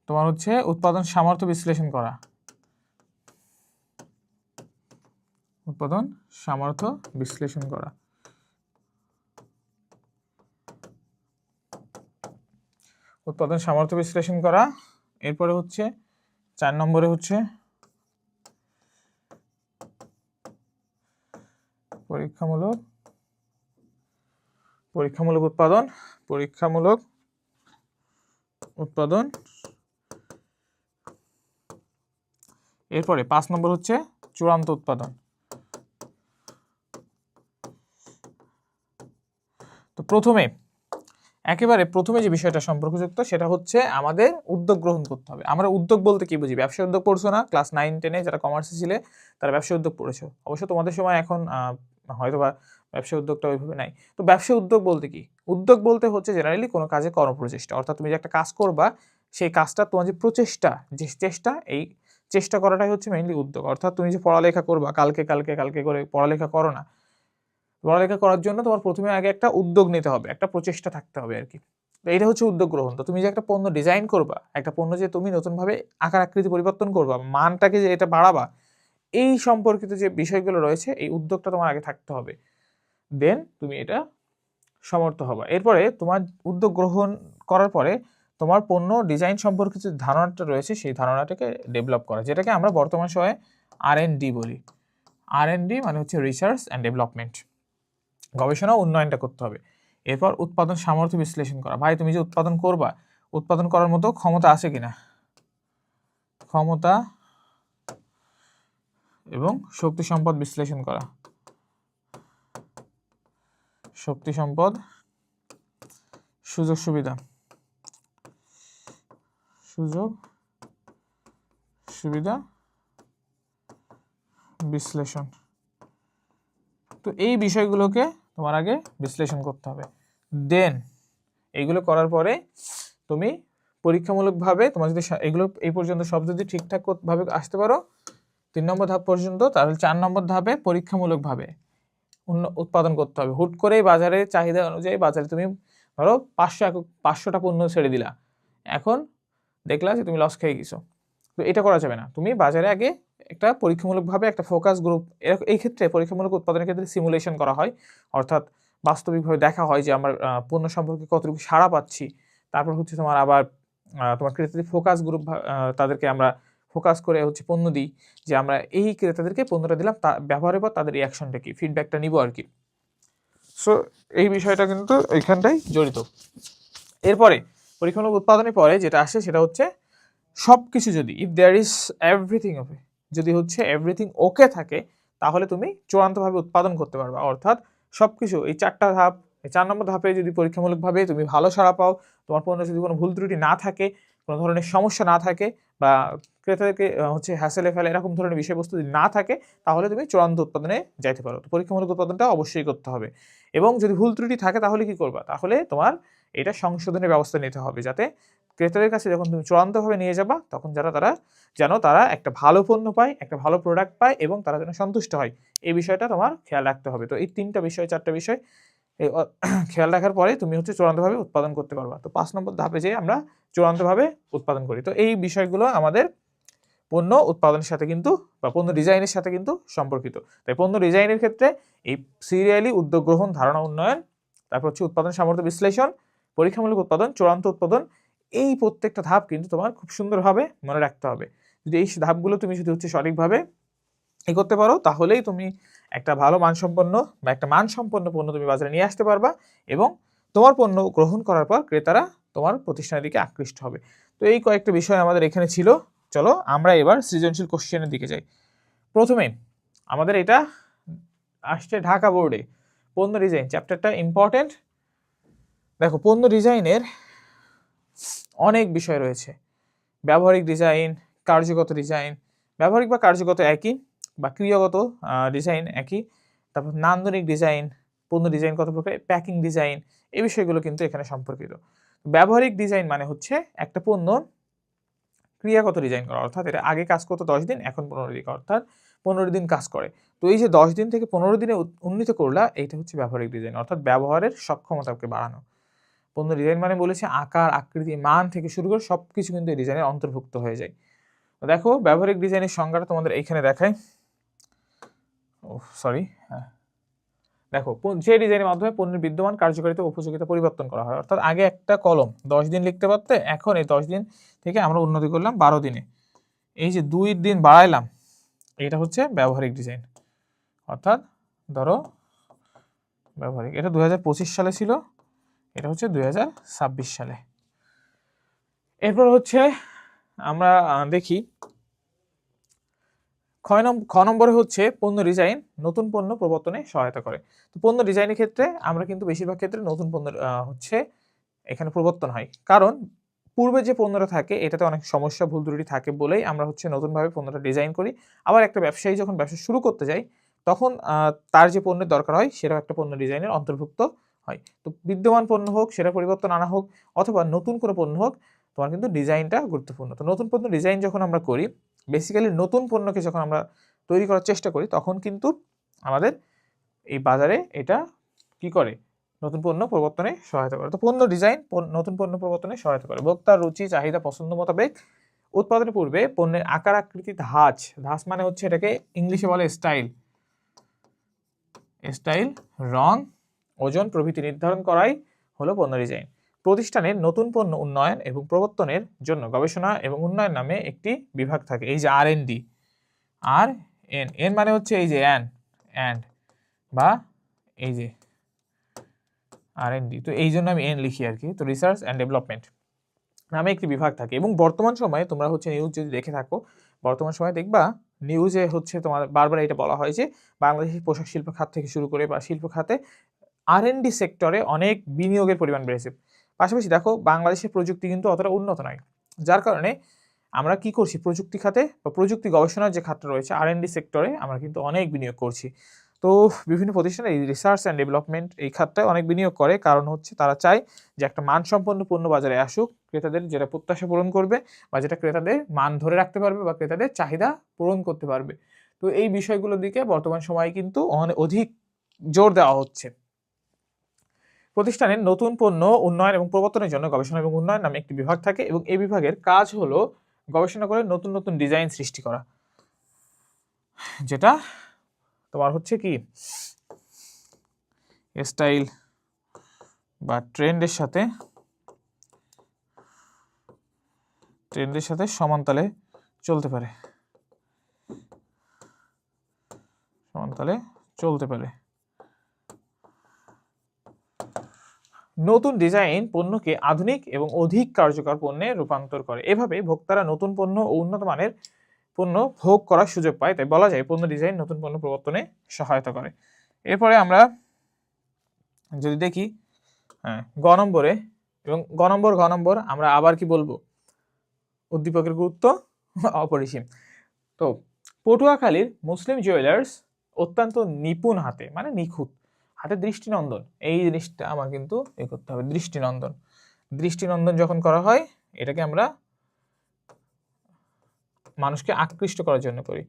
তোমার হচ্ছে উৎপাদন সামর্থ্য বিশ্লেষণ করা, উৎপাদন সামর্থ্য বিশ্লেষণ করা। উৎপাদন সামর্থ্য বিশ্লেষণ করা। এরপরে হচ্ছে 4 নম্বরে হচ্ছে পরীক্ষামূলক উৎপাদন, পরীক্ষামূলক উৎপাদন। এরপরে 5 নম্বর হচ্ছে চূড়ান্ত উৎপাদন। তো একেবারে প্রথমে যে বিষয়টা সম্পর্কযুক্ত সেটা হচ্ছে আমাদের উদ্যোগ গ্রহণ করতে হবে। আমরা উদ্যোগ বলতে কি বুঝি? ব্যবসা উদ্যোগ পড়ছো না? ক্লাস 9-10-এ যারা কমার্সে ছিলে তারা ব্যবসা উদ্যোগ পড়েছো। অবশ্য তোমাদের সময় এখন হয়তো বা ব্যবসা উদ্যোগটা ওইভাবে নাই। তো ব্যবসা উদ্যোগ বলতে কি? উদ্যোগ বলতে হচ্ছে জেনারেলি কোনো কাজে কর্মপ্রচেষ্টা। অর্থাৎ তুমি যে একটা কাজ করবা সেই কাজটা তোমার যে প্রচেষ্টা, যে চেষ্টা, এই চেষ্টা করাটাই হচ্ছে মেইনলি উদ্যোগ। অর্থাৎ তুমি যে পড়ালেখা করবা কালকে কালকে কালকে করে পড়ালেখা করো না। পড়ালেখা করার জন্য তোমার প্রথমে আগে একটা উদ্যোগ নিতে হবে, একটা প্রচেষ্টা থাকতে হবে আর কি। তো এটা হচ্ছে উদ্যোগ গ্রহণ। তো তুমি যে একটা পণ্য ডিজাইন করবা, একটা পণ্য যে তুমি নতুনভাবে আকার আকৃতি পরিবর্তন করবা, মানটাকে যে এটা বাড়াবা, এই সম্পর্কিত যে বিষয়গুলো রয়েছে এই উদ্যোগটা তোমার আগে থাকতে হবে, দেন তুমি এটা সমর্থ হবা। এরপরে তোমার উদ্যোগ গ্রহণ করার পরে তোমার পণ্য ডিজাইন সম্পর্কিত যে ধারণাটা রয়েছে সেই ধারণাটাকে ডেভেলপ করা, যেটাকে আমরা বর্তমান সময়ে R&D বলি। R&D মানে হচ্ছে রিসার্চ অ্যান্ড ডেভেলপমেন্ট, গবেষণা ও উন্নয়নটা করতে হবে। এরপর উৎপাদন সামর্থ্য বিশ্লেষণ করা। ভাই তুমি যে উৎপাদন করবা, উৎপাদন করার মতো ক্ষমতা আছে কিনা, ক্ষমতা এবং শক্তি সম্পদ বিশ্লেষণ করা। শক্তি সম্পদ, সুযোগ সুবিধা, সুযোগ সুবিধা বিশ্লেষণ। তো এই বিষয়গুলোকে তোমার আগে বিশ্লেষণ করতে হবে। দেন এইগুলো করার পরে তুমি পরীক্ষামূলকভাবে তোমার যদি এগুলো এই পর্যন্ত সব যদি ঠিকঠাক ভাবে আসতে পারো 3 নম্বর ধাপ পর্যন্ত, তাহলে 4 নম্বর ধাপে পরীক্ষামূলকভাবে উৎপাদন করতে হবে। হুট করেই বাজারের চাহিদা অনুযায়ী বাজারে তুমি ধরো 500টা পণ্য ছেড়ে দিলা, এখন দেখলা যে তুমি লস খেয়ে গেছো। তো এটা করা যাবে না। তুমি বাজারে আগে একটা পরীক্ষামূলকভাবে একটা ফোকাস গ্রুপ, এই ক্ষেত্রে পরীক্ষামূলক উৎপাদনের ক্ষেত্রে সিমুলেশন করা হয়, অর্থাৎ বাস্তবিকভাবে দেখা হয় যে আমার পণ্য সম্পর্কে কতটুকু সাড়া পাচ্ছি। তারপর হচ্ছে তোমার আবার তোমার ক্রেতাদের ফোকাস গ্রুপ, তাদেরকে আমরা ফোকাস করে হচ্ছে পণ্য দিই, যে আমরা এই ক্রেতাদেরকে পণ্যটা দিলাম, তা ব্যবহারের পর তাদের রিয়াকশনটা কি, ফিডব্যাকটা নিব আর কি। সো এই বিষয়টা কিন্তু এইখানটাই জড়িত। এরপরে পরীক্ষামূলক উৎপাদনের পরে যেটা আসে সেটা হচ্ছে সব কিছু যদি if there is everything okay, যদি হচ্ছে এভরিথিং ওকে থাকে, তাহলে তুমি চূড়ান্তভাবে উৎপাদন করতে পারবা। অর্থাৎ সব কিছু এই 4টা ধাপ, এই 4 নম্বর ধাপে যদি পরীক্ষামূলকভাবে তুমি ভালো সাড়া পাও, তোমার পণ্য যদি কোনো ভুল ত্রুটি না থাকে, কোনো ধরনের সমস্যা না থাকে, বা ক্রেতাদেরকে হচ্ছে হ্যাসেলে ফেলে এরকম ধরনের বিষয়বস্তু যদি না থাকে, তাহলে তুমি চূড়ান্ত উৎপাদনে যাইতে পারো। তো পরীক্ষামূলক উৎপাদনটা অবশ্যই করতে হবে। এবং যদি ভুল ত্রুটি থাকে তাহলে কি করবা, তাহলে তোমার এটা সংশোধনের ব্যবস্থা নিতে হবে, যাতে ক্রেতাদের কাছে যখন তুমি চূড়ান্তভাবে নিয়ে যাবা তখন তারা একটা ভালো পণ্য পায়, একটা ভালো প্রোডাক্ট পায় এবং তারা যেন সন্তুষ্ট হয়, এই বিষয়টা তোমার খেয়াল রাখতে হবে। তো এই 3টা বিষয় 4টা বিষয় খেয়াল রাখার পরে তুমি হচ্ছে চূড়ান্তভাবে উৎপাদন করতে পারবা। তো 5 নম্বর ধাপে যে আমরা চূড়ান্তভাবে উৎপাদন করি। তো এই বিষয়গুলো আমাদের পণ্য উৎপাদনের সাথে কিন্তু বা পণ্য ডিজাইনের সাথে কিন্তু সম্পর্কিত। তাই পণ্য ডিজাইনের ক্ষেত্রে এই সিরিয়ালি উদ্যোগ গ্রহণ, ধারণা উন্নয়ন, তারপর হচ্ছে উৎপাদন সামর্থ্য বিশ্লেষণ, পরীক্ষামূলক উৎপাদন, চূড়ান্ত উৎপাদন, এই প্রত্যেকটা ধাপ কিন্তু তোমার খুব সুন্দরভাবে মনে রাখতে হবে। যদি এই ধাপগুলো তুমি যদি হচ্ছে সঠিকভাবে করতে পারো, তাহলেই তুমি একটা ভালো মানসম্পন্ন বা একটা মানসম্পন্ন পণ্য তুমি বাজারে নিয়ে আসতে পারবা এবং তোমার পণ্য গ্রহণ করার পর ক্রেতারা তোমার প্রতিষ্ঠানের দিকে আকৃষ্ট হবে। তো এই কয়েকটা বিষয় আমাদের এখানে ছিল। চলো আমরা এবার সৃজনশীল কোশ্চেনের দিকে যাই। প্রথমে আমাদের এটা আসছে ঢাকা বোর্ডে, পণ্য ডিজাইন চ্যাপ্টারটা ইম্পর্টেন্ট। দেখো পণ্য ডিজাইনের অনেক বিষয় রয়েছে, ব্যবহারিক ডিজাইন, কার্যগত ডিজাইন, ব্যবহারিক বা কার্যগত একই, বা ক্রিয়াগত ডিজাইন একই, তারপর নান্দনিক ডিজাইন, পণ্য ডিজাইন কত প্রকার, প্যাকিং ডিজাইন, এই বিষয়গুলো কিন্তু এখানে সম্পর্কিত। ব্যবহারিক ডিজাইন মানে হচ্ছে একটা পণ্য ক্রিয়াগত ডিজাইন করা, অর্থাৎ এটা আগে কাজ করতো 10 দিন, এখন 15 দিন, অর্থাৎ 15 দিন কাজ করে। তো এই যে 10 দিন থেকে 15 দিনে উন্নীত করলা, এইটা হচ্ছে ব্যবহারিক ডিজাইন, অর্থাৎ ব্যবহারের সক্ষমতাকে বাড়ানো। পণ্য ডিজাইন মানে বলেছে আকার, আকৃতি, মান থেকে শুরু করে সব কিছু কিন্তু এই ডিজাইনের অন্তর্ভুক্ত হয়ে যায়। তো দেখো ব্যবহারিক ডিজাইনের সংজ্ঞাটা তোমাদের এইখানে দেখায়। হ্যাঁ দেখো, যে ডিজাইনের মাধ্যমে পণ্যের বিদ্যমান কার্যকারিতা উপযোগিতা পরিবর্তন করা হয়, অর্থাৎ আগে একটা কলম 10 দিন লিখতে পারতে, এখন এই 10 দিন থেকে আমরা উন্নতি করলাম 12 দিনে, এই যে 2 দিন বাড়াইলাম, এটা হচ্ছে ব্যবহারিক ডিজাইন। অর্থাৎ ধরো ব্যবহারিক, এটা 2025 সালে ছিল, এটা হচ্ছে 2026 সালে। এরপর হচ্ছে আমরা দেখি খ নম্বরে হচ্ছে পণ্য ডিজাইন নতুন পণ্য প্রবর্তনে সহায়তা করে। তো পণ্য ডিজাইনের ক্ষেত্রে আমরা কিন্তু বেশিরভাগ ক্ষেত্রে নতুন পণ্য হচ্ছে এখানে প্রবর্তন হয়, কারণ পূর্বে যে পণ্যটা থাকে এটাতে অনেক সমস্যা ভুল ত্রুটি থাকে বলেই আমরা হচ্ছে নতুনভাবে পণ্যটা ডিজাইন করি। আবার একটা ব্যবসায়ী যখন ব্যবসা শুরু করতে যায় তখন তার যে পণ্যের দরকার হয় সেটাও একটা পণ্য ডিজাইনের অন্তর্ভুক্ত হয়। তো বিদ্যমান পণ্য হোক সেটা পরিবর্তন আনা হোক অথবা নতুন কোনো পণ্য হোক, তোমার কিন্তু ডিজাইনটা গুরুত্বপূর্ণ। তো নতুন পণ্য ডিজাইন যখন আমরা করি বেসিক্যালি নতুন পণ্যকে যখন আমরা তৈরি করার চেষ্টা করি তখন কিন্তু আমাদের এই বাজারে এটা কি করে, নতুন পণ্য প্রবর্তনে সহায়তা করে। তো পণ্য ডিজাইন নতুন পণ্য প্রবর্তনে সহায়তা করে। ভোক্তার রুচি চাহিদা পছন্দ মোতাবেক উৎপাদনের পূর্বে পণ্যের আকার আকৃতি ধাঁচ মানে হচ্ছে এটাকে ইংলিশে বলে স্টাইল, রং, ওজন প্রভৃতি নির্ধারণ করাই হলো পণ্য ডিজাইন। প্রতিষ্ঠানের নতুন পণ্য উন্নয়ন এবং প্রবর্তনের জন্য গবেষণা এবং উন্নয়ন নামে একটি বিভাগ থাকে। এই যে R&D, এন মানে হচ্ছে এই যে অ্যান্ড বা এই যে R&D, তো এই জন্য আমি এন লিখি আর কি। তো রিসার্চ অ্যান্ড ডেভেলপমেন্ট নামে একটি বিভাগ থাকে। এবং বর্তমান সময়ে তোমরা হচ্ছে নিউজ যদি দেখে থাকো, বর্তমান সময়ে দেখবা নিউজে হচ্ছে তোমার বারবার এটা বলা হয় যে বাংলাদেশের পোশাক শিল্প খাত থেকে শুরু করে বা শিল্প খাতে R&D সেক্টরে অনেক বিনিয়োগের পরিমাণ বেড়েছে। পাশাপাশি দেখো বাংলাদেশের প্রযুক্তি কিন্তু অতটা উন্নত নয়, যার কারণে আমরা কি করছি, প্রযুক্তি খাতে বা প্রযুক্তি গবেষণার যে খাতটা রয়েছে R&D সেক্টরে আমরা কিন্তু অনেক বিনিয়োগ করছি। তো বিভিন্ন প্রতিষ্ঠানে এই রিসার্চ অ্যান্ড ডেভেলপমেন্ট এই খাতটায় অনেক বিনিয়োগ করে, কারণ হচ্ছে তারা চায় যে একটা মানসম্পন্ন পণ্য বাজারে আসুক, ক্রেতাদের যেটা প্রত্যাশা পূরণ করবে বা যেটা ক্রেতাদের মান ধরে রাখতে পারবে বা ক্রেতাদের চাহিদা পূরণ করতে পারবে। তো এই বিষয়গুলোর দিকে বর্তমান সময়ে কিন্তু অধিক জোর দেওয়া হচ্ছে। প্রতিষ্ঠানের নতুন পণ্য উন্নয়ন এবং প্রবর্তনের জন্য গবেষণা এবং উন্নয়ন নামে একটি বিভাগ থাকে এবং এই বিভাগের কাজ হলো গবেষণা করে নতুন নতুন ডিজাইন সৃষ্টি করা, যেটা তোমার হচ্ছে কি স্টাইল বা ট্রেন্ডের সাথে সমানতালে চলতে পারে, নতুন ডিজাইন পণ্যকে আধুনিক এবং অধিক কার্যকর পণ্যে রূপান্তর করে। এভাবে ভোক্তারা নতুন পণ্য ও উন্নত মানের পণ্য ভোগ করার সুযোগ পায়। তাই বলা যায় পণ্য ডিজাইন নতুন পণ্য প্রবর্তনে সহায়তা করে। এরপরে আমরা যদি দেখি গ নম্বর আমরা আবার কি বলবো, উদ্দীপকের গুরুত্ব অপরিসীম। তো পটুয়াখালীর মুসলিম জুয়েলার্স অত্যন্ত নিপুণ হাতে, মানে নিখুঁত হাতে দৃষ্টিনন্দন, এই জিনিসটা আমার কিন্তু এ করতে হবে, দৃষ্টিনন্দন যখন করা হয় এটাকে আমরা মানুষকে আকৃষ্ট করার জন্য করি।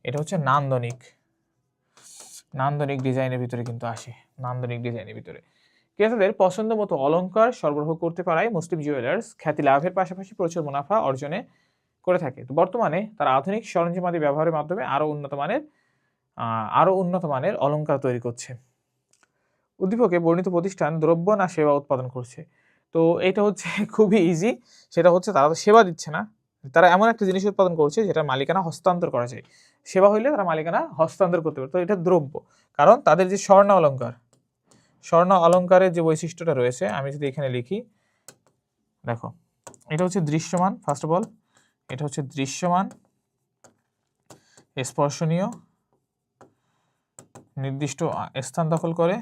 এটা হচ্ছে নান্দনিক ডিজাইনের ভিতরে কিন্তু আসে, নান্দনিক ডিজাইনের ভিতরে ক্রেতাদের পছন্দ মতো অলংকার সরবরাহ করতে পারায় মুসলিম জুয়েলার্স খ্যাতি লাভের পাশাপাশি প্রচুর মুনাফা অর্জনে করে থাকে। তো বর্তমানে তারা আধুনিক সরঞ্জামাদি ব্যবহারের মাধ্যমে আরো উন্নত মানের অলংকার তৈরি করছে। উদ্দীপকে বর্ণিত প্রতিষ্ঠান দ্রব্য না সেবা উৎপাদন করছে। তো এটা হচ্ছে খুবই ইজি, সেটা হচ্ছে তারা তো সেবা দিচ্ছে না, তারা এমন একটা জিনিস উৎপাদন করছে যেটা মালিকানা হস্তান্তর করা যায়। সেবা হইলে তারা মালিকানা হস্তান্তর করতে পারে। তো এটা দ্রব্য, কারণ তাদের যে স্বর্ণ অলংকারের যে বৈশিষ্ট্যটা রয়েছে, আমি যদি এখানে লিখি, দেখো এটা হচ্ছে দৃশ্যমান, ফার্স্ট অফ অল এটা হচ্ছে দৃশ্যমান, স্পর্শনীয়, নির্দিষ্ট স্থান দখল করে,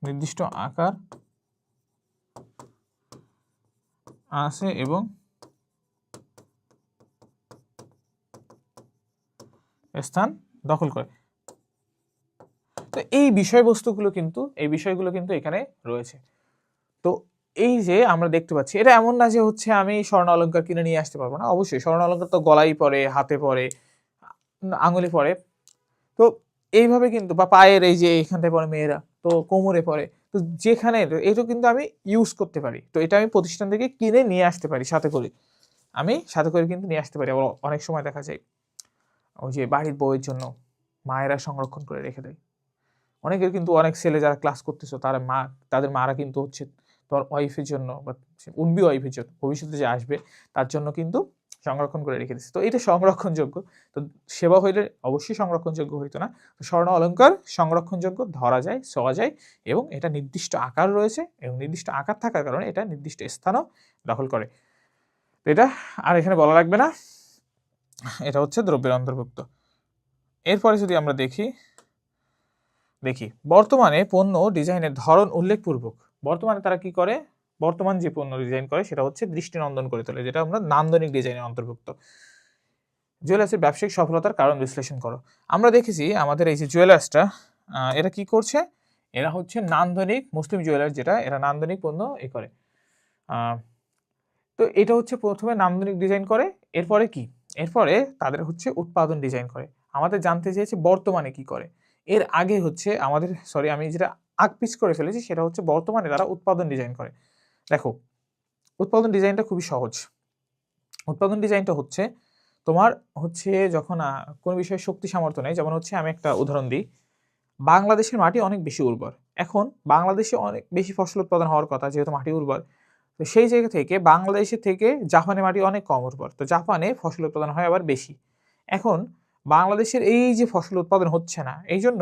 নির্দিষ্ট আকার আছে এবং স্থান দখল করে। তো এই বিষয়গুলো কিন্তু এখানে রয়েছে। তো এই যে আমরা দেখতে পাচ্ছি, এটা এমন না যে হচ্ছে আমি স্বর্ণ অলংকার কিনে নিয়ে আসতে পারবো না, অবশ্যই স্বর্ণ অলংকার তো গলায় পরে, হাতে পরে, আঙুলে পরে, তো এইভাবে কিন্তু, বা পায়ের এই যে এখানটায় পরে মেয়েরা, তো কোমরে পরে, তো যেখানে এটা কিন্তু আমি ইউজ করতে পারি। তো এটা আমি প্রতিষ্ঠান থেকে কিনে নিয়ে আসতে পারি, সাথে করে কিন্তু নিয়ে আসতে পারি। আবার অনেক সময় দেখা যায় ওই যে বাড়ির বউয়ের জন্য মায়েরা সংরক্ষণ করে রেখে দেয়। অনেকের কিন্তু, অনেক ছেলে যারা ক্লাস করতেছো তাদের মারা কিন্তু হচ্ছে তোমার ওয়াইফের জন্য বা উনবি ওয়াইফের জন্য, ভবিষ্যতে যে আসবে তার জন্য কিন্তু সংরক্ষণ করে রেখে দিচ্ছে। তো এটা সংরক্ষণযোগ্য। তো সেবা হইলে অবশ্যই সংরক্ষণযোগ্য হইতো না। তো স্বর্ণ অলংকার সংরক্ষণযোগ্য, ধরা যায়, ছোঁয়া যায়, এবং এটা নির্দিষ্ট আকার রয়েছে, এবং নির্দিষ্ট আকার থাকার কারণে এটা নির্দিষ্ট স্থানও দখল করে। এটা আর এখানে বলা লাগবে না, এটা হচ্ছে দ্রব্যের অন্তর্ভুক্ত। এরপরে যদি আমরা দেখি বর্তমানে পণ্য ডিজাইনের ধরন উল্লেখপূর্বক, বর্তমানে তারা কি করে, বর্তমান যে পণ্য ডিজাইন করে সেটা হচ্ছে দৃষ্টিনন্দন করে তোলে, যেটা আমরা নান্দনিক ডিজাইনের অন্তর্ভুক্ত। জুয়েলার্সের ব্যবসায়িক সফলতার কারণ বিশ্লেষণ করো। আমরা দেখেছি আমাদের এই যে জুয়েলার্সটা, এরা কি করছে, এরা হচ্ছে নান্দনিক, মুসলিম জুয়েলার্স যেটা, এরা নান্দনিক পণ্য করে। তো এটা হচ্ছে প্রথমে নান্দনিক ডিজাইন করে, এরপরে কি, এরপরে তাদের হচ্ছে উৎপাদন ডিজাইন করে। আমাদের জানতে চেয়েছে বর্তমানে কি করে। এর আগে হচ্ছে আমাদের, সরি আমি যেটা আগপিচ করে ফেলেছি সেটা হচ্ছে বর্তমানে তারা উৎপাদন ডিজাইন করে। দেখো উৎপাদন ডিজাইনটা খুবই সহজ। উৎপাদন ডিজাইনটা হচ্ছে তোমার হচ্ছে যখন কোনো বিষয়ে শক্তি সামর্থ্য নেই, যেমন হচ্ছে আমি একটা উদাহরণ দিই, বাংলাদেশের মাটি অনেক বেশি উর্বর, এখন বাংলাদেশে অনেক বেশি ফসল উৎপাদন হওয়ার কথা যেহেতু মাটি উর্বর, তো সেই জায়গা থেকে বাংলাদেশের থেকে জাপানের মাটি অনেক কম উর্বর, তো জাপানে ফসল উৎপাদন হয় আবার বেশি। এখন বাংলাদেশের এই যে ফসল উৎপাদন হচ্ছে না, এই জন্য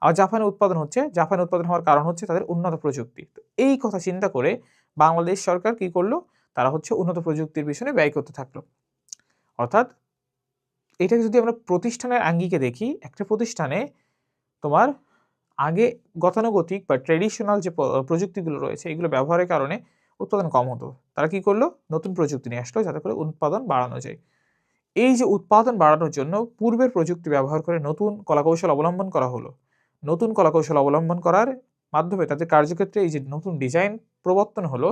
জাপানে উৎপাদন হচ্ছে, জাপানে উৎপাদন হওয়ার কারণ হচ্ছে তাদের উন্নত প্রযুক্তি। তো এই কথা চিন্তা করে বাংলাদেশ সরকার কি করলো, তারা হচ্ছে উন্নত প্রযুক্তির পিছনে ব্যয় করতে থাকলো। অর্থাৎ এটাকে যদি আমরা প্রতিষ্ঠানের আঙ্গিকে দেখি, একটা প্রতিষ্ঠানে তোমার আগে গতানুগতিক বা ট্রেডিশনাল যে প্রযুক্তিগুলো রয়েছে এগুলো ব্যবহারের কারণে উৎপাদন কম হতো, তারা কি করলো, নতুন প্রযুক্তি নিয়ে আসলো যাতে করে উৎপাদন বাড়ানো যায়। এই যে উৎপাদন বাড়ানোর জন্য পূর্বের প্রযুক্তি ব্যবহার করে নতুন কলাকৌশল অবলম্বন করা হলো। নতুন কলাকৌশল অবলম্বন করার মাধ্যমে তাদের কার্যক্ষেত্রে এই যে নতুন ডিজাইন প্রবর্তন হলো,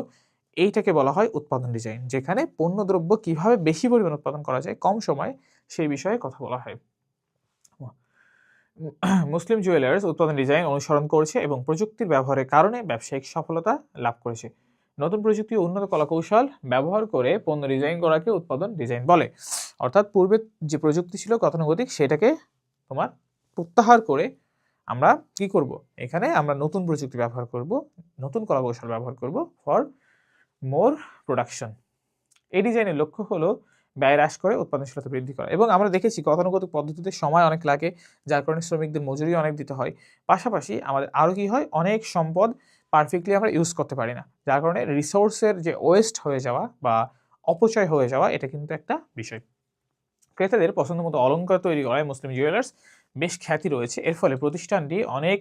এইটাকে বলা হয় উৎপাদন ডিজাইন, যেখানে পণ্যদ্রব্য কিভাবে বেশি পরিমাণ উৎপাদন করা যায় কম সময়ে সেই বিষয়ে কথা বলা হয়। মুসলিম জুয়েলার্স উৎপাদন ডিজাইন অনুসরণ করেছে এবং প্রযুক্তির ব্যবহারের কারণে ব্যবসায়িক সফলতা লাভ করেছে। নতুন প্রযুক্তি ও উন্নত কলাকৌশল ব্যবহার করে পণ্য ডিজাইন করাকে উৎপাদন ডিজাইন বলে। অর্থাৎ পূর্বে যে প্রযুক্তি ছিল গতানুগতিক, সেটাকে তোমার প্রত্যাহার করে আমরা কি করব, এখানে আমরা নতুন প্রযুক্তি ব্যবহার করব, নতুন কলাকৌশল ব্যবহার করব ফর মোর প্রোডাকশন। এই ডিজাইনের লক্ষ্য হলো ব্যয় হ্রাস করে উৎপাদনশীলতা বৃদ্ধি করা। এবং আমরা দেখেছি গতানুগতিক পদ্ধতিতে সময় অনেক লাগে, যার কারণে শ্রমিকদের মজুরি অনেক দিতে হয়। পাশাপাশি আমাদের আরও কি হয়, অনেক সম্পদ পারফেক্টলি আমরা ইউজ করতে পারি না, যার কারণে রিসোর্সের যে ওয়েস্ট হয়ে যাওয়া বা অপচয় হয়ে যাওয়া, এটা কিন্তু একটা বিষয়। ক্রেতাদের পছন্দ মতো অলংকার তৈরি করায় মুসলিম জুয়েলার্স বেশ খ্যাতি রয়েছে। এর ফলে প্রতিষ্ঠানটি অনেক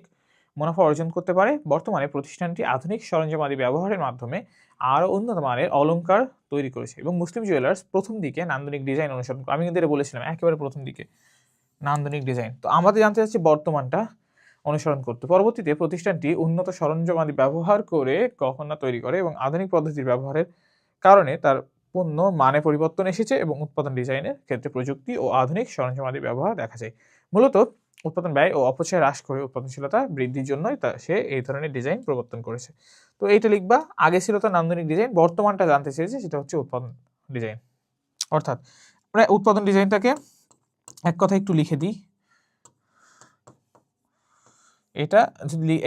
মুনাফা অর্জন করতে পারে। বর্তমানে প্রতিষ্ঠানটি আধুনিক সরঞ্জামাদি ব্যবহারের মাধ্যমে আরও উন্নত মানের অলংকার তৈরি করেছে। এবং মুসলিম জুয়েলার্স প্রথম দিকে নান্দনিক ডিজাইন অনুসরণ করে, আমি কিন্তু এটা বলেছিলাম একেবারে প্রথম দিকে নান্দনিক ডিজাইন। তো আমাদের জানতে চাচ্ছি বর্তমানটা অনুসরণ করতে। পরবর্তীতে প্রতিষ্ঠানটি উন্নত সরঞ্জামাদি ব্যবহার করে গহনা তৈরি করে এবং আধুনিক পদ্ধতির ব্যবহারের কারণে তার পণ্য মানে পরিবর্তন এসেছে এবং উৎপাদন ডিজাইনের ক্ষেত্রে প্রযুক্তি ও আধুনিক সরঞ্জামাদি ব্যবহার দেখা যায়। মূলত উৎপাদন ব্যয় ও অপচয় হ্রাস করে উৎপাদনশীলতা বৃদ্ধির জন্যই সে এই ধরনের ডিজাইন প্রবর্তন করেছে। তো এইটা লিখবা, আগে ছিল তো নান্দনিক ডিজাইন, বর্তমানটা জানতে চেয়েছে সেটা হচ্ছে উৎপাদন ডিজাইন। অর্থাৎ আমরা উৎপাদন ডিজাইনটাকে এক কথা একটু লিখে দিই,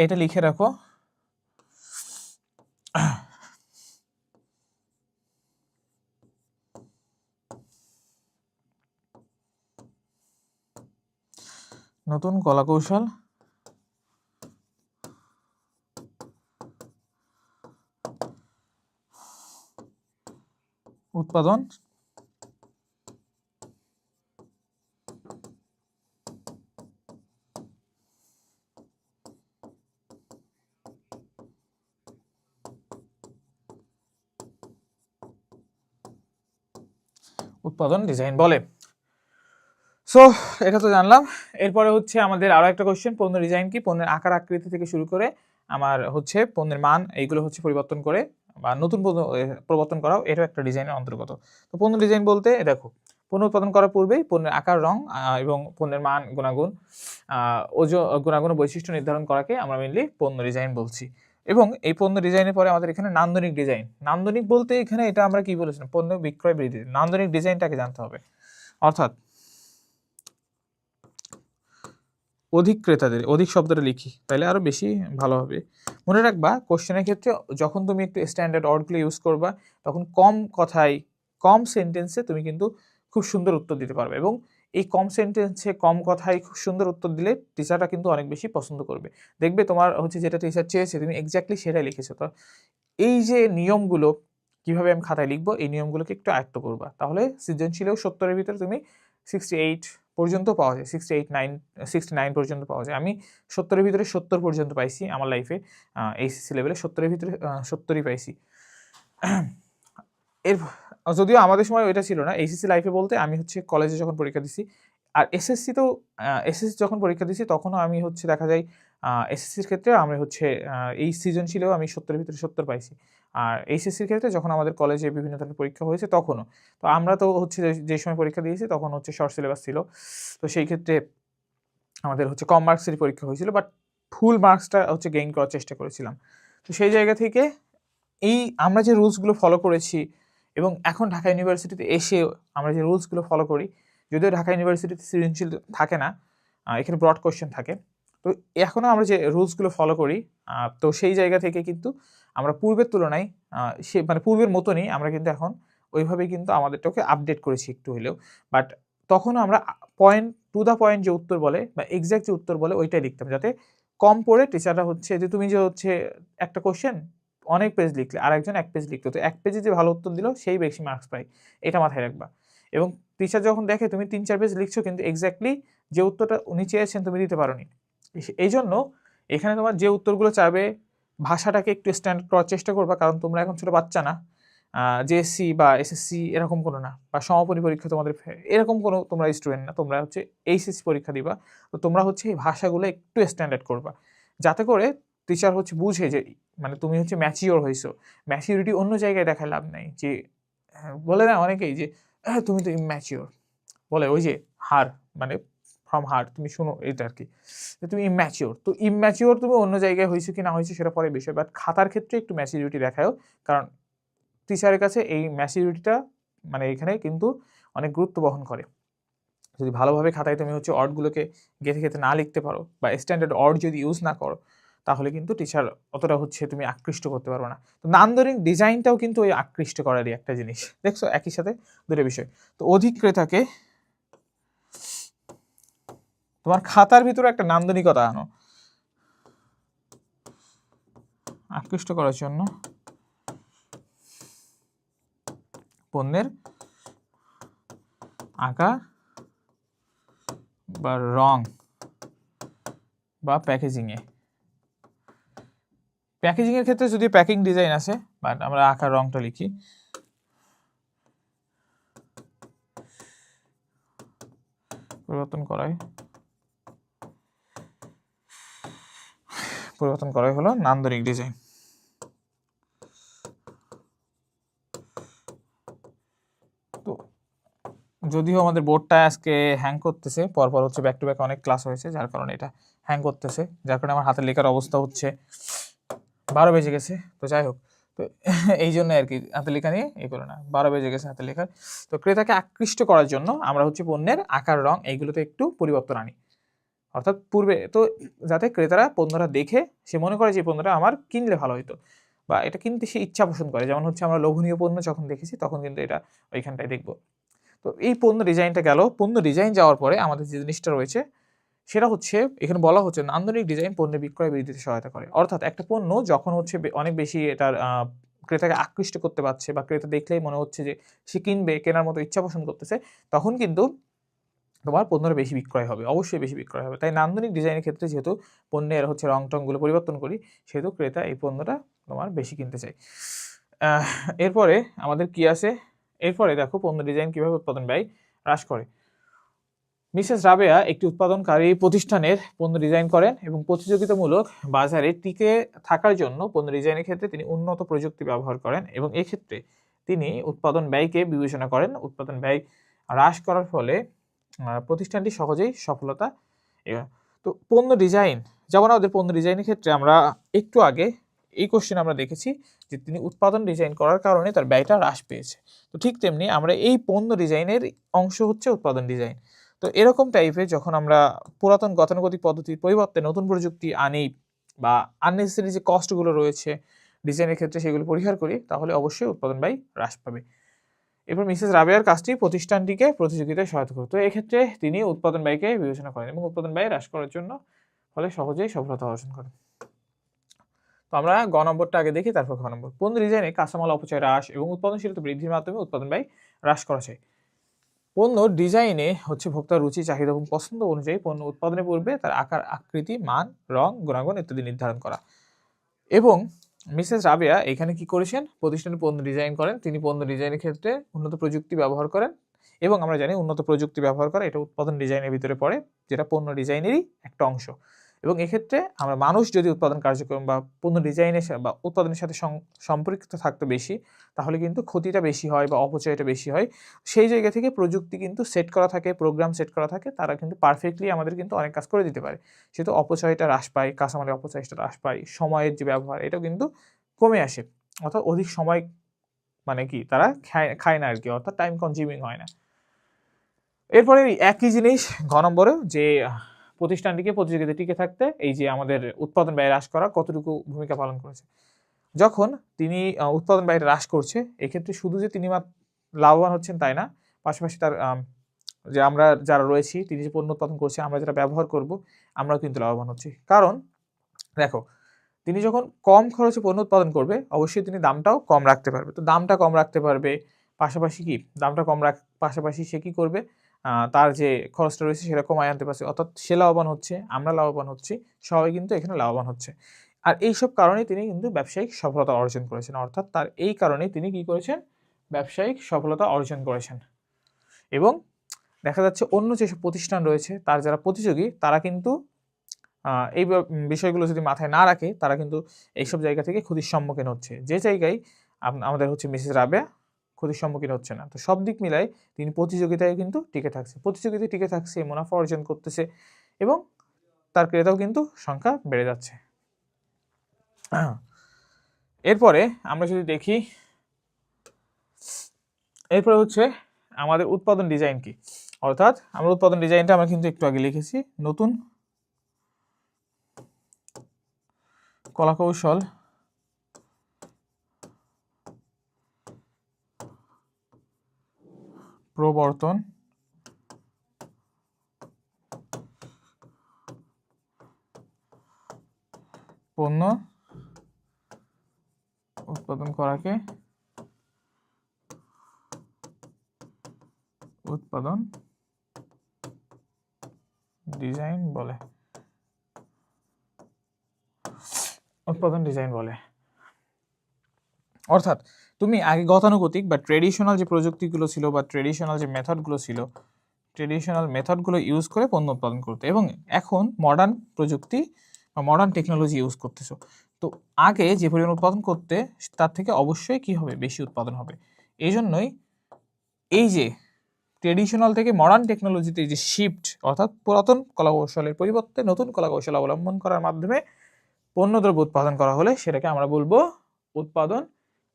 এটা লিখে রাখো। নতুন কলাকৌশল উৎপাদন উৎপাদন ডিজাইন বলে। সো এটা তো জানলাম। এরপরে হচ্ছে আমাদের আরো একটা কোশ্চেন, পণ্য ডিজাইন কি? পণ্যের আকার আকৃতি থেকে শুরু করে আমার হচ্ছে পণ্যের মান, এইগুলো হচ্ছে পরিবর্তন করে বা নতুন পণ্য প্রবর্তন করাও এটাও একটা ডিজাইনের অন্তর্গত। তো পণ্য ডিজাইন বলতে দেখো, পণ্য উৎপাদন করার পূর্বেই পণ্যের আকার, রং এবং পণ্যের মান, গুণাগুণ, গুণাগুণ ও বৈশিষ্ট্য নির্ধারণ করাকে আমরা মেনলি পণ্য ডিজাইন বলছি। এবং এই পণ্য ডিজাইনের পরে আমাদের এখানে নান্দনিক ডিজাইন। নান্দনিক বলতে এখানে এটা আমরা কি বলেছিলাম, পণ্য বিক্রয় বৃদ্ধি। নান্দনিক ডিজাইনটাকে জানতে হবে, অর্থাৎ অধিক ক্রেতাদের, অধিক শব্দটা লিখি তাহলে আরো বেশি ভালো হবে। মনে রাখবা কোশ্চেনের ক্ষেত্রে যখন তুমি একটু স্ট্যান্ডার্ড ওয়ার্ডগুলো ইউজ করবা, তখন কম কথায় কম সেন্টেন্সে তুমি কিন্তু খুব সুন্দর উত্তর দিতে পারবে। এবং এই কম সেন্টেন্সে কম কথায় খুব সুন্দর উত্তর দিলে টিচাররা কিন্তু অনেক বেশি পছন্দ করবে। দেখবে তোমার হচ্ছে যেটা টিচার চেয়েছে তুমি এক্স্যাক্টলি সেটাই লিখেছো। তো এই যে নিয়মগুলো কিভাবে আমি খাতায় লিখবো, এই নিয়মগুলোকে একটু আয়ত্ত করবা, তাহলে সৃজনশীলেও 70-এর ভিতরে তুমি 68 পর্যন্ত পাওয়া যায়, 69 পর্যন্ত পাওয়া যায়। আমি 70-এর ভিতরে 70 পর্যন্ত পাইছি আমার লাইফে, এইচএসসি লেভেলে 70-এর ভিতরে 70ই পাইছি। এর যদিও আমাদের সময় ওইটা ছিল না, এইচএসসি লাইফে বলতে আমি হচ্ছে কলেজে যখন পরীক্ষা দিছি আর এসএসসি তো এসএসসি যখন পরীক্ষা দিয়েছি তখনও আমি হচ্ছে দেখা যায় এসএসসির ক্ষেত্রে আমি হচ্ছে এই সৃজনশীলেও আমি 70-এর ভিতরে 70 পাইছি। আর এইচএসসির ক্ষেত্রে যখন আমাদের কলেজে বিভিন্ন ধরনের পরীক্ষা হয়েছে তখনও। তো আমরা তো হচ্ছে যে সময় পরীক্ষা দিয়েছি তখন হচ্ছে শর্ট সিলেবাস ছিল। তো সেই ক্ষেত্রে আমাদের হচ্ছে কম মার্কসেরই পরীক্ষা হয়েছিল, বাট ফুল মার্কসটা হচ্ছে গেইন করার চেষ্টা করেছিলাম। তো সেই জায়গা থেকে এই আমরা যে রুলসগুলো ফলো করেছি এবং এখন ঢাকা ইউনিভার্সিটিতে এসে আমরা যে রুলসগুলো ফলো করি, যদিও ঢাকা ইউনিভার্সিটিতে সৃজনশীল থাকে না, এখানে ব্রড কোয়েশ্চেন থাকে, তো এখনও আমরা যে রুলসগুলো ফলো করি, তো সেই জায়গা থেকে কিন্তু আমরা পূর্বের তুলনায় সে মানে পূর্বের মতনই আমরা কিন্তু এখন ওইভাবেই কিন্তু আমাদেরটাকে আপডেট করেছি একটু হলেও। বাট তখনও আমরা পয়েন্ট টু দ্য পয়েন্ট যে উত্তর বলে বা এক্স্যাক্ট যে উত্তর বলে ওইটাই লিখতাম, যাতে কম পড়ে টিচাররা হচ্ছে যে তুমি যে হচ্ছে একটা কোশ্চেন অনেক পেজ লিখলে আর একজন এক পেজ লিখতো, তো এক পেজে যে ভালো উত্তর দিল সেই বেশি মার্কস পায়, এটা মাথায় রাখবা। এবং টিচার যখন দেখে তুমি 3-4 পেজ লিখছো কিন্তু এক্স্যাক্টলি যে উত্তরটা উনি চেয়েছেন তুমি দিতে পারোনি, এই জন্য এখানে তোমার যে উত্তরগুলো চাবে ভাষাটাকে একটু স্ট্যান্ডার্ড করার চেষ্টা করবা, কারণ তোমরা এখন ছোটো বাচ্চা না, জেএসসি বা এসএসসি এরকম কোনো না, বা সমাপনী পরীক্ষা তোমাদের এরকম কোনো তোমরা স্টুডেন্ট না, তোমরা হচ্ছে এইচএসসি পরীক্ষা দিবা। তো তোমরা হচ্ছে এই ভাষাগুলো একটু স্ট্যান্ডার্ড করবা, যাতে করে টিচার হচ্ছে বুঝে যে মানে তুমি হচ্ছে ম্যাচিওর হয়েছো। ম্যাচিউরিটি অন্য জায়গায় দেখায় লাভ নাই, যে বলে না অনেকেই যে তুমি তো ইম্যাচিওর, বলে ওই যে হার মানে ফ্রম হার, তুমি শোনো এটা আর কি, তুমি ইম্যাচিওর। তো ইম্যাচিওর তুমি অন্য জায়গায় হয়েছো কি না হয়েছে সেটা পরে বিষয়, বাট খাতার ক্ষেত্রে একটু ম্যাচিউরিটি দেখাও, কারণ টিচারের কাছে এই ম্যাচিউরিটিটা মানে এখানে কিন্তু অনেক গুরুত্ব বহন করে। যদি ভালোভাবে খাতায় তুমি হচ্ছে অর্ডগুলোকে গেঁথে গেঁথে না লিখতে পারো বা স্ট্যান্ডার্ড অর্ড যদি ইউজ না করো, তাহলে কিন্তু টিচার অতটা হচ্ছে তুমি আকৃষ্ট করতে পারো না। তো নান্দনিক ডিজাইনটাও কিন্তু ওই আকৃষ্ট করারই একটা জিনিস, দেখছো একই সাথে দুটো বিষয়। তো অধিক্রেতাকে তোমার খাতার ভিতরে একটা নান্দনিকতা আনো আকৃষ্ট করার জন্য পণ্যের আকার বা রং বা প্যাকেজিংয়ের ক্ষেত্রে যদি প্যাকিং ডিজাইন আছে, বাট আমরা আকার রংটা লিখি। পরিবর্তন করাই হলো নান্দনিক ডিজাইন। তো যদিও আমাদের বোর্ডটা আজকে হ্যাং করতেছে, পরপর হচ্ছে ব্যাক টু ব্যাক অনেক ক্লাস হয়েছে, যার কারণে এটা হ্যাং করতেছে, যার কারণে আমার হাতে লেখার অবস্থা হচ্ছে 12 বেজে গেছে। তো যাই হোক, তো এই জন্য আর কি হাতে লেখা নিয়ে এই করে না, 12 বেজে গেছে হাতে লেখার। তো ক্রেতাকে আকৃষ্ট করার জন্য আমরা হচ্ছে পণ্যের আকার রং এইগুলোতে একটু পরিবর্তন আনি, অর্থাৎ পূর্বে তো যাতে ক্রেতারা পণ্যটা দেখে সে মনে করে যে পণ্যটা আমার কিনলে ভালো হতো, বা এটা কিনতে সে ইচ্ছা পোষণ করে, যেমন হচ্ছে আমরা লোভনীয় পণ্য যখন দেখেছি তখন কিন্তু এটা ওইখানটায় দেখবো। তো এই পণ্য ডিজাইনটা গেল, পণ্য ডিজাইন যাওয়ার পরে আমাদের যে জিনিসটা রয়েছে সেটা হচ্ছে এখানে বলা হচ্ছে নান্দনিক ডিজাইন পণ্যের বিক্রয় বৃদ্ধিতে সহায়তা করে। অর্থাৎ একটা পণ্য যখন হচ্ছে অনেক বেশি এটার ক্রেতাকে আকৃষ্ট করতে পারছে বা ক্রেতা দেখলেই মনে হচ্ছে যে সে কিনবে, কেনার মতো ইচ্ছা পোষণ করতেছে, তখন কিন্তু তোমার পণ্যটা বেশি বিক্রয় হবে, অবশ্যই বেশি বিক্রয় হবে। তাই নান্দনিক ডিজাইনের ক্ষেত্রে যেহেতু পণ্যের হচ্ছে রং টংগুলো পরিবর্তন করি, সেহেতু ক্রেতা এই পণ্যটা তোমার বেশি কিনতে চায়। এরপরে আমাদের কি আছে, এরপরে দেখো পণ্য ডিজাইন কিভাবে উৎপাদন ব্যয় হ্রাস করে। মিসেস রাবেয়া একটি উৎপাদনকারী প্রতিষ্ঠানের পণ্য ডিজাইন করেন এবং প্রতিযোগিতামূলক বাজারে টিকে থাকার জন্য পণ্য ডিজাইনের ক্ষেত্রে তিনি উন্নত প্রযুক্তি ব্যবহার করেন এবং এক্ষেত্রে তিনি উৎপাদন ব্যয়কে বিবেচনা করেন। উৎপাদন ব্যয় হ্রাস করার ফলে প্রতিষ্ঠানটি সহজেই সফলতা। তো পণ্য ডিজাইন, যেমন আমাদের পণ্য ডিজাইনের ক্ষেত্রে আমরা একটু আগে এই কোশ্চেন আমরা দেখেছি যে তিনি উৎপাদন ডিজাইন করার কারণে তার ব্যয়টা হ্রাস পেয়েছে। তো ঠিক তেমনি আমরা এই পণ্য ডিজাইনের অংশ হচ্ছে উৎপাদন ডিজাইন। তো এরকম টাইপের যখন আমরা পুরাতন গতানুগতিক পদ্ধতির পরিবর্তে নতুন প্রযুক্তি আনি বা আননেসেসারি যে কস্টগুলো রয়েছে ডিজাইনের ক্ষেত্রে সেগুলো পরিহার করি, তাহলে অবশ্যই উৎপাদন ব্যয় হ্রাস পাবে। এরপর মিসেস রাবেয়ার কাজটি প্রতিষ্ঠানটিকে প্রতিযোগিতায় সহায়তা করে। তো এক্ষেত্রে তিনি উৎপাদন ব্যয়কে বিবেচনা করেন এবং উৎপাদন ব্যয় হ্রাস করার জন্য ফলে সহজেই সফলতা অর্জন করেন। তো আমরা গ নম্বরটা আগে দেখি, তারপর খ নম্বর। পণ্য ডিজাইনে কাঁচামাল অপচয় হ্রাস এবং উৎপাদনশীলতা বৃদ্ধির মাধ্যমে উৎপাদন ব্যয় হ্রাস করা যায়। পণ্য ডিজাইনে হচ্ছে ভোক্তার রুচি, চাহিদা এবং পছন্দ অনুযায়ী পণ্য উৎপাদনের পূর্বে তার আকার, আকৃতি, মান, রং, গুণাগুণ ইত্যাদি নির্ধারণ করা। এবং মিসেস রাবেয়া এখানে কি করেছেন, প্রতিষ্ঠানে পণ্য ডিজাইন করেন, তিনি পণ্য ডিজাইনের ক্ষেত্রে উন্নত প্রযুক্তি ব্যবহার করেন এবং আমরা জানি উন্নত প্রযুক্তি ব্যবহার করা এটা উৎপাদন ডিজাইনের ভিতরে পড়ে, যেটা পণ্য ডিজাইনেরই একটা অংশ। এবং এক্ষেত্রে আমরা মানুষ যদি উৎপাদন কার্যক্রম বা পণ্য ডিজাইনের বা উৎপাদনের সাথে সম্পৃক্ত থাকতো বেশি, তাহলে কিন্তু ক্ষতিটা বেশি হয় বা অপচয়টা বেশি হয়। সেই জায়গা থেকে প্রযুক্তি কিন্তু সেট করা থাকে, প্রোগ্রাম সেট করা থাকে, তারা কিন্তু পারফেক্টলি আমাদের কিন্তু অনেক কাজ করে দিতে পারে। সেহেতু অপচয়টা হ্রাস পায়, কাঁচামালের অপচয়টা হ্রাস পায়, সময়ের যে ব্যবহার এটাও কিন্তু কমে আসে, অর্থাৎ অধিক সময় মানে কি তারা খায় না আর কি, অর্থাৎ টাইম কনজিউমিং হয় না। এরপরে একই জিনিস ঘ নম্বরে, যে প্রতিষ্ঠানটিকে প্রতিযোগিতায় টিকে থাকতে এই যে আমাদের উৎপাদন ব্যয় হ্রাস করা কতটুকু ভূমিকা পালন করেছে। যখন তিনি উৎপাদন ব্যয় হ্রাস করছে, এক্ষেত্রে শুধু যে তিনি লাভবান হচ্ছেন তাই না, পাশাপাশি তার যে আমরা যারা রয়েছি, তিনি যে পণ্য উৎপাদন করছে, আমরা যারা ব্যবহার করব, আমরাও কিন্তু লাভবান হচ্ছি। কারণ দেখো, তিনি যখন কম খরচে পণ্য উৎপাদন করবে, অবশ্যই তিনি দামটাও কম রাখতে পারবে। তো দামটা কম রাখতে পারবে, পাশাপাশি কি দামটা কম পাশাপাশি সে কি করবে, তার যে খরচটা রয়েছে সেটা কমায় আনতে পারছে, অর্থাৎ সে লাভবান হচ্ছে, আমরা লাভবান হচ্ছি, সবাই কিন্তু এখানে লাভবান হচ্ছে। আর এইসব কারণে তিনি কিন্তু ব্যবসায়িক সফলতা অর্জন করেছেন, অর্থাৎ তার এই কারণে তিনি কি করেছেন, ব্যবসায়িক সফলতা অর্জন করেছেন। এবং দেখা যাচ্ছে অন্য যেসব প্রতিষ্ঠান রয়েছে, তার যারা প্রতিযোগী, তারা কিন্তু এই বিষয়গুলো যদি মাথায় না রাখে, তারা কিন্তু এইসব জায়গা থেকে ক্ষতির সম্মুখীন হচ্ছে, যে জায়গায় আমাদের হচ্ছে মিসেস রাবেয়া ক্ষতির সম্মুখীন হচ্ছে না। তো সব দিক মিলাই তিনি প্রতিযোগিতায় কিন্তু টিকে থাকছে, প্রতিযোগিতায় টিকে থাকছে, মুনাফা অর্জন করতেছে, এবং তার ক্রেতাও কিন্তু সংখ্যা বেড়ে যাচ্ছে। এরপরে আমরা যদি দেখি, এরপরে হচ্ছে আমাদের উৎপাদন ডিজাইন কি, অর্থাৎ আমরা উৎপাদন ডিজাইনটা আমরা কিন্তু একটু আগে লিখেছি, নতুন কলাকৌশল প্রবর্তন পণ্য উৎপাদন করাকে উৎপাদন ডিজাইন বলে, উৎপাদন ডিজাইন বলে। অর্থাৎ তুমি আগে গতানুগতিক বা ট্রেডিশনাল যে প্রযুক্তিগুলো ছিল বা ট্রেডিশনাল যে মেথডগুলো ছিল, ট্রেডিশনাল মেথডগুলো ইউজ করে পণ্য উৎপাদন করতে, এবং এখন মডার্ন প্রযুক্তি বা মডার্ন টেকনোলজি ইউজ করতেছো। তো আগে যে পরিমাণ উৎপাদন করতে, তার থেকে অবশ্যই কি হবে, বেশি উৎপাদন হবে। এই জন্যই এই যে ট্রেডিশনাল থেকে মডার্ন টেকনোলজিতে যে শিফট, অর্থাৎ পুরাতন কলাকৌশলের পরিবর্তে নতুন কলাকৌশল অবলম্বন করার মাধ্যমে পণ্যদ্রব্য উৎপাদন করা হলে সেটাকে আমরা বলবো উৎপাদন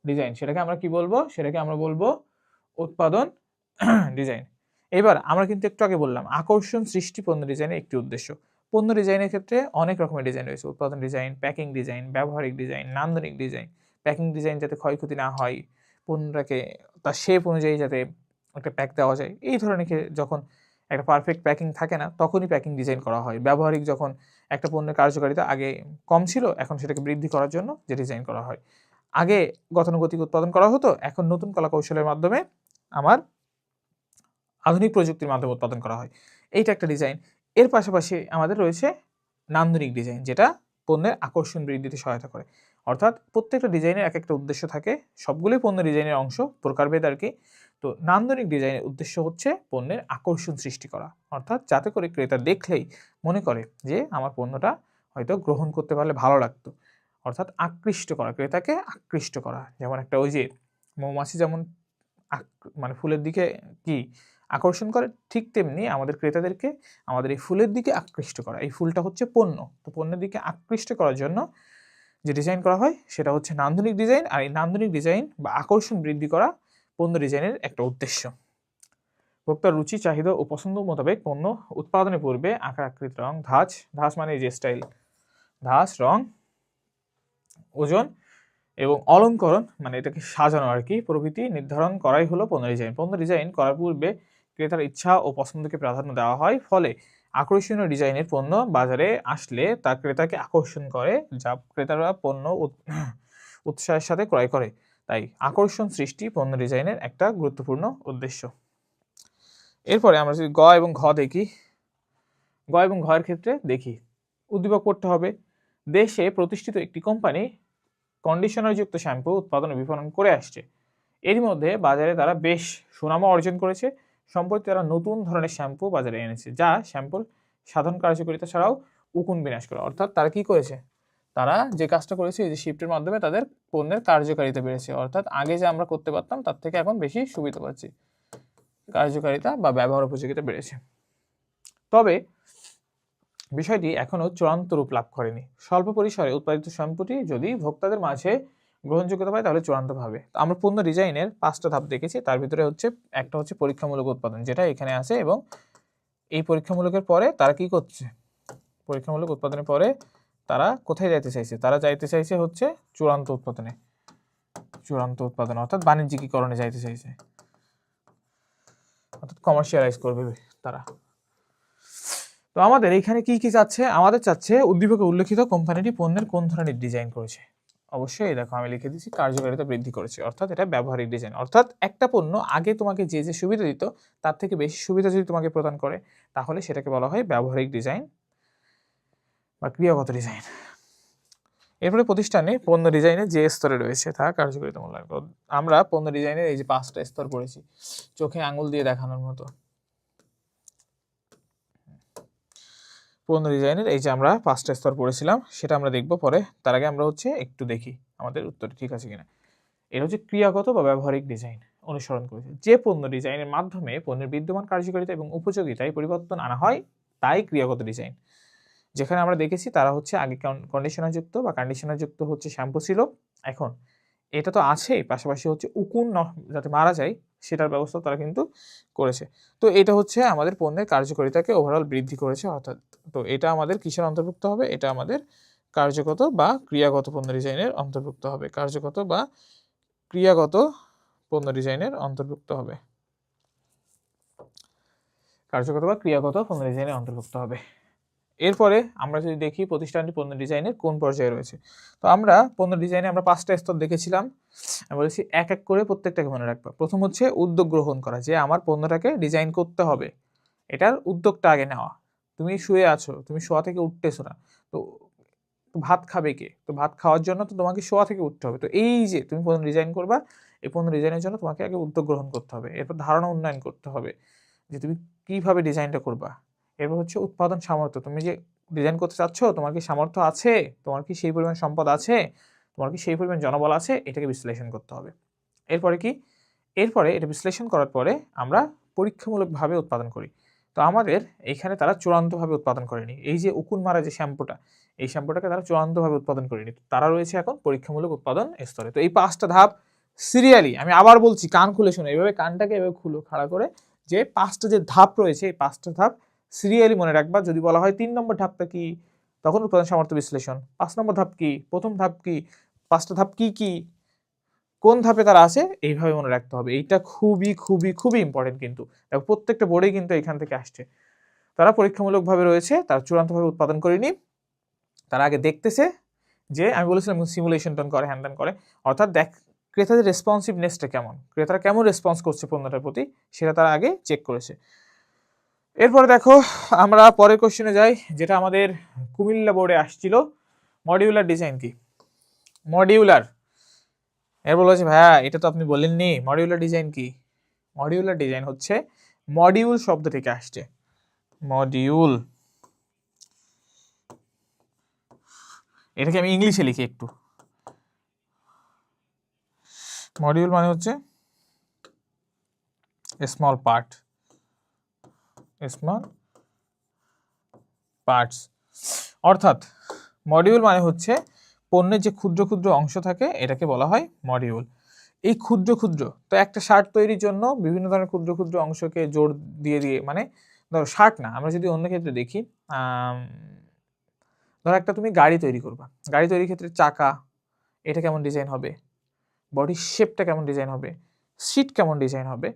ডিজাইন। সেটাকে আমরা কি বলবো, সেটাকে আমরা বলবো উৎপাদন ডিজাইন। এবার আমরা কিন্তু একটু আগে বললাম আকর্ষণ সৃষ্টি পণ্য ডিজাইনের একটি উদ্দেশ্য। পণ্য ডিজাইনের ক্ষেত্রে অনেক রকমের ডিজাইন রয়েছে, উৎপাদন ডিজাইন, প্যাকিং ডিজাইন, ব্যবহারিক ডিজাইন, নান্দনিক ডিজাইন। প্যাকিং ডিজাইন যাতে ক্ষয়ক্ষতি না হয়, পণ্যটাকে তার শেপ অনুযায়ী যাতে একটা প্যাক দেওয়া যায়, এই ধরনের যখন একটা পারফেক্ট প্যাকিং থাকে না, তখনই প্যাকিং ডিজাইন করা হয়। ব্যবহারিক যখন একটা পণ্যের কার্যকারিতা আগে কম ছিল, এখন সেটাকে বৃদ্ধি করার জন্য যে ডিজাইন করা হয়। আগে গতানুগতিক উৎপাদন করা হতো, এখন নতুন কলাকৌশলের মাধ্যমে আমার আধুনিক প্রযুক্তির মাধ্যমে উৎপাদন করা হয়, এইটা একটা ডিজাইন। এর পাশাপাশি আমাদের রয়েছে নান্দনিক ডিজাইন, যেটা পণ্যের আকর্ষণ বৃদ্ধিতে সহায়তা করে। অর্থাৎ প্রত্যেকটা ডিজাইনের এক একটা উদ্দেশ্য থাকে, সবগুলোই পণ্য ডিজাইনের অংশ, প্রকারভেদ আর কি। তো নান্দনিক ডিজাইনের উদ্দেশ্য হচ্ছে পণ্যের আকর্ষণ সৃষ্টি করা, অর্থাৎ যাতে করে ক্রেতা দেখলেই মনে করে যে আমার পণ্যটা হয়তো গ্রহণ করতে পারলে ভালো লাগতো, অর্থাৎ আকৃষ্ট করা, ক্রেতাকে আকৃষ্ট করা। যেমন একটা ওই যে মৌমাছি যেমন মানে ফুলের দিকে কি আকর্ষণ করে, ঠিক তেমনি আমাদের ক্রেতাদেরকে আমাদের এই ফুলের দিকে আকৃষ্ট করা। এই ফুলটা হচ্ছে পণ্য, তো পণ্যের দিকে আকৃষ্ট করার জন্য যে ডিজাইন করা হয় সেটা হচ্ছে নান্দনিক ডিজাইন। আর এই নান্দনিক ডিজাইন বা আকর্ষণ বৃদ্ধি করা পণ্য ডিজাইনের একটা উদ্দেশ্য। ভোক্তার রুচি, চাহিদা ও পছন্দ মোতাবেক পণ্য উৎপাদনের পূর্বে আকার, আকৃতি, রং, ধাঁচ মানে যে স্টাইল, ধাঁচ, রং, ওজন এবং অলঙ্করণ মানে এটাকে সাজানো আর কি, প্রভৃতি নির্ধারণ করাই হলো পণ্য ডিজাইন। পণ্য ডিজাইন করার পূর্বে ক্রেতার ইচ্ছা ও পছন্দকে প্রাধান্য দেওয়া হয়, ফলে আকর্ষণীয় ডিজাইনের পণ্য বাজারে আসলে তা ক্রেতাকে আকর্ষণ করে, যা ক্রেতারা পণ্য উৎসাহের সাথে ক্রয় করে। তাই আকর্ষণ সৃষ্টি পণ্য ডিজাইনের একটা গুরুত্বপূর্ণ উদ্দেশ্য। এরপরে আমরা যদি গ এবং ঘ দেখি, গ এবং ঘয়ের ক্ষেত্রে দেখি, উদ্দীপক পড়তে হবে। দেশে প্রতিষ্ঠিত একটি কোম্পানি কন্ডিশনারযুক্ত শ্যাম্পু উৎপাদন ও বিপণন করে আসছে। এরই মধ্যে বাজারে তারা বেশ সুনামও অর্জন করেছে। সম্প্রতি তারা নতুন ধরনের শ্যাম্পু বাজারে এনেছে, যা শ্যাম্পুর সাধারণ কার্যকারিতা ছাড়াও উকুন বিনাশ করে। অর্থাৎ তারা কি করেছে, তারা যে কাজটা করেছে এই যে শিফটের মাধ্যমে তাদের পণ্যের কার্যকারিতা বেড়েছে। অর্থাৎ আগে যে আমরা করতে পারতাম তার থেকে এখন বেশি সুবিধা পাচ্ছি, কার্যকারিতা বা ব্যবহার উপযোগিতা বেড়েছে। তবে বিষয়টি এখনও চূড়ান্ত রূপ লাভ করেনি। স্বল্প পরিসরে উৎপাদিত শ্যাম্পুটি যদি ভোক্তাদের মাঝে গ্রহণযোগ্যতা পায় তাহলে চূড়ান্তভাবে। আমরা পণ্য ডিজাইনের 5টা ধাপ দেখেছি, তার ভিতরে একটা হচ্ছে পরীক্ষামূলক উৎপাদন, যেটা এখানে আছে, এবং এই পরীক্ষামূলকের পরে তারা কি করছে, পরীক্ষামূলক উৎপাদনের পরে তারা কোথায় যাইতে চাইছে, তারা যাইতে চাইছে হচ্ছে চূড়ান্ত উৎপাদনে, চূড়ান্ত উৎপাদন অর্থাৎ বাণিজ্যিকীকরণে যাইতে চাইছে, অর্থাৎ কমার্শিয়ালাইজ করবে তারা। তো আমাদের এখানে কি কি চাচ্ছে, আমাদের চাচ্ছে উদ্দীপকে উল্লেখিত কোম্পানিটি পণ্যের কোন ধরনের ডিজাইন করেছে। অবশ্যই দেখো আমি লিখে দিচ্ছি কার্যকারিতা বৃদ্ধি করেছে, অর্থাৎ এটা ব্যবহারিক ডিজাইন। অর্থাৎ একটা পণ্য আগে তোমাকে যে যে সুবিধা দিত তার থেকে বেশি সুবিধা যদি তোমাকে প্রদান করে তাহলে সেটাকে বলা হয় ব্যবহারিক ডিজাইন বা ক্রিয়াগত ডিজাইন। এরপরে প্রতিষ্ঠানে পণ্য ডিজাইনের যে স্তরে রয়েছে তা কার্যকারিতা মূল্যায়ন করো। আমরা পণ্য ডিজাইনের এই যে 5টা স্তর পড়েছি, চোখে আঙুল দিয়ে দেখানোর মতো। পণ্য ডিজাইনের এই যে আমরা 5টা স্তর পড়েছিলাম সেটা আমরা দেখব পরে। তার আগে আমরা একটু দেখি আমাদের উত্তর ঠিক আছে কিনা। এটা হচ্ছে ক্রিয়াগত বা ব্যবহারিক ডিজাইন অনুসরণ করেছে। যে পণ্য ডিজাইনের মাধ্যমে পণ্যের বিদ্যমান কার্যকারিতা এবং উপযোগিতায় পরিবর্তন আনা হয় তাই ক্রিয়াগত ডিজাইন। যেখানে আমরা দেখেছি তারা আগে কন্ডিশনারযুক্ত বা কন্ডিশনারযুক্ত শ্যাম্পু ছিল, এখন এটা তো আছেই, পাশাপাশি উকুন যাতে মারা যায় সেটার ব্যবস্থা তারা কিন্তু করেছে। তো এটা আমাদের পণ্যের কার্যকারিতাকে ওভারঅল বৃদ্ধি করেছে। অর্থাৎ তো এটা আমাদের কিসের অন্তর্ভুক্ত হবে, এটা আমাদের কার্যগত বা ক্রিয়াগত পণ্য ডিজাইনের অন্তর্ভুক্ত হবে, কার্যগত বা ক্রিয়াগত পণ্য ডিজাইনের অন্তর্ভুক্ত হবে, কার্যগত বা ক্রিয়াগত পণ্য ডিজাইনের অন্তর্ভুক্ত হবে। এরপরে আমরা যদি দেখি প্রতিষ্ঠানটি পণ্য ডিজাইনের কোন পর্যায়ে রয়েছে। তো আমরা পণ্য ডিজাইনে 5টা স্তর দেখেছিলাম, আমি বলেছি এক এক করে প্রত্যেকটাকে মনে রাখবা। প্রথম উদ্যোগ গ্রহণ করা, যে আমার পণ্যটাকে ডিজাইন করতে হবে, এটার উদ্যোগটা আগে নেওয়া। তুমি শুয়ে আছো, তুমি শোয়া থেকে উঠতেছো না, তো ভাত খাবে কে, তো ভাত খাওয়ার জন্য তো তোমাকে শোয়া থেকে উঠতে হবে। তো এই যে তুমি পণ্য ডিজাইন করবা, এই পণ্য ডিজাইনের জন্য তোমাকে আগে উদ্যোগ গ্রহণ করতে হবে, এরপর ধারণা উন্নয়ন করতে হবে যে তুমি কিভাবে ডিজাইনটা করবা। এরপর উৎপাদন সামর্থ্য, তুমি যে ডিজাইন করতে চাচ্ছ তোমার কি সামর্থ্য আছে, তোমার কি সেই পরিমাণ সম্পদ আছে, তোমার কি সেই পরিমাণ জনবল আছে, এটাকে বিশ্লেষণ করতে হবে। এরপরে এরপরে এটা বিশ্লেষণ করার পরে আমরা পরীক্ষামূলকভাবে উৎপাদন করি। তো আমাদের এখানে তারা চূড়ান্তভাবে উৎপাদন করেনি, এই যে উকুন মারা যে শ্যাম্পুটা, এই শ্যাম্পুটাকে তারা চূড়ান্তভাবে উৎপাদন করেনি, তারা রয়েছে এখন পরীক্ষামূলক উৎপাদন স্তরে। তো এই 5টা ধাপ সিরিয়ালি, আমি আবার বলছি কান খুলে শোনো, এভাবে কানটাকে এভাবে খুলো খাড়া করে, যে 5টা যে ধাপ রয়েছে এই 5টা ধাপ সিরিয়ালি মনে রাখবা। যদি বলা হয় 3 নম্বর ধাপটা কি, তখন উৎপাদন সামর্থ্য বিশ্লেষণ। 5 নম্বর ধাপ কি, প্রথম ধাপ কি, 5টা ধাপ কি কি, কোন ধাপে তারা আছে, এইভাবে মনে রাখতে হবে। এইটা খুবই খুবই খুবই ইম্পর্টেন্ট, কিন্তু দেখো প্রত্যেকটা বোর্ডেই কিন্তু এখান থেকে আসছে। তারা পরীক্ষামূলকভাবে রয়েছে, তারা চূড়ান্তভাবে উৎপাদন করেনি, তারা আগে দেখতেছে যে আমি বলেছিলাম সিমুলেশন টন করে, হ্যান্ডান করে, অর্থাৎ ক্রেতাদের রেসপন্সিভনেসটা কেমন, ক্রেতারা কেমন রেসপন্স করছে পণ্যটার প্রতি, সেটা তারা আগে চেক করেছে। এরপরে দেখো আমরা পরের কোশ্চেনে যাই, যেটা আমাদের কুমিল্লা বোর্ডে আসছিল। মডিউলার ডিজাইন কি, মডিউলার, এর বলেছে ভাইয়া এটা তো আপনি বলেননি, মডিউলার ডিজাইন কি। মডিউলার ডিজাইন মডিউল শব্দ থেকে আসছে, মডিউল, এটাকে আমি ইংলিশে লিখি একটু। মডিউল মানে স্মল পার্ট, স্মল পার্টস। অর্থাৎ মডিউল মানে পণ্যের যে ক্ষুদ্র ক্ষুদ্র অংশ থাকে এটাকে বলা হয় মডিউল। এই ক্ষুদ্র ক্ষুদ্র, তো একটা শার্ট তৈরির জন্য বিভিন্ন ধরনের ক্ষুদ্র ক্ষুদ্র অংশকে জোর দিয়ে দিয়ে, মানে ধরো শার্ট না, আমরা যদি অন্য ক্ষেত্রে দেখি, ধরো একটা তুমি গাড়ি তৈরি করবা, গাড়ি তৈরির ক্ষেত্রে চাকা, এটা কেমন ডিজাইন হবে, বডির শেপটা কেমন ডিজাইন হবে, সিট কেমন ডিজাইন হবে,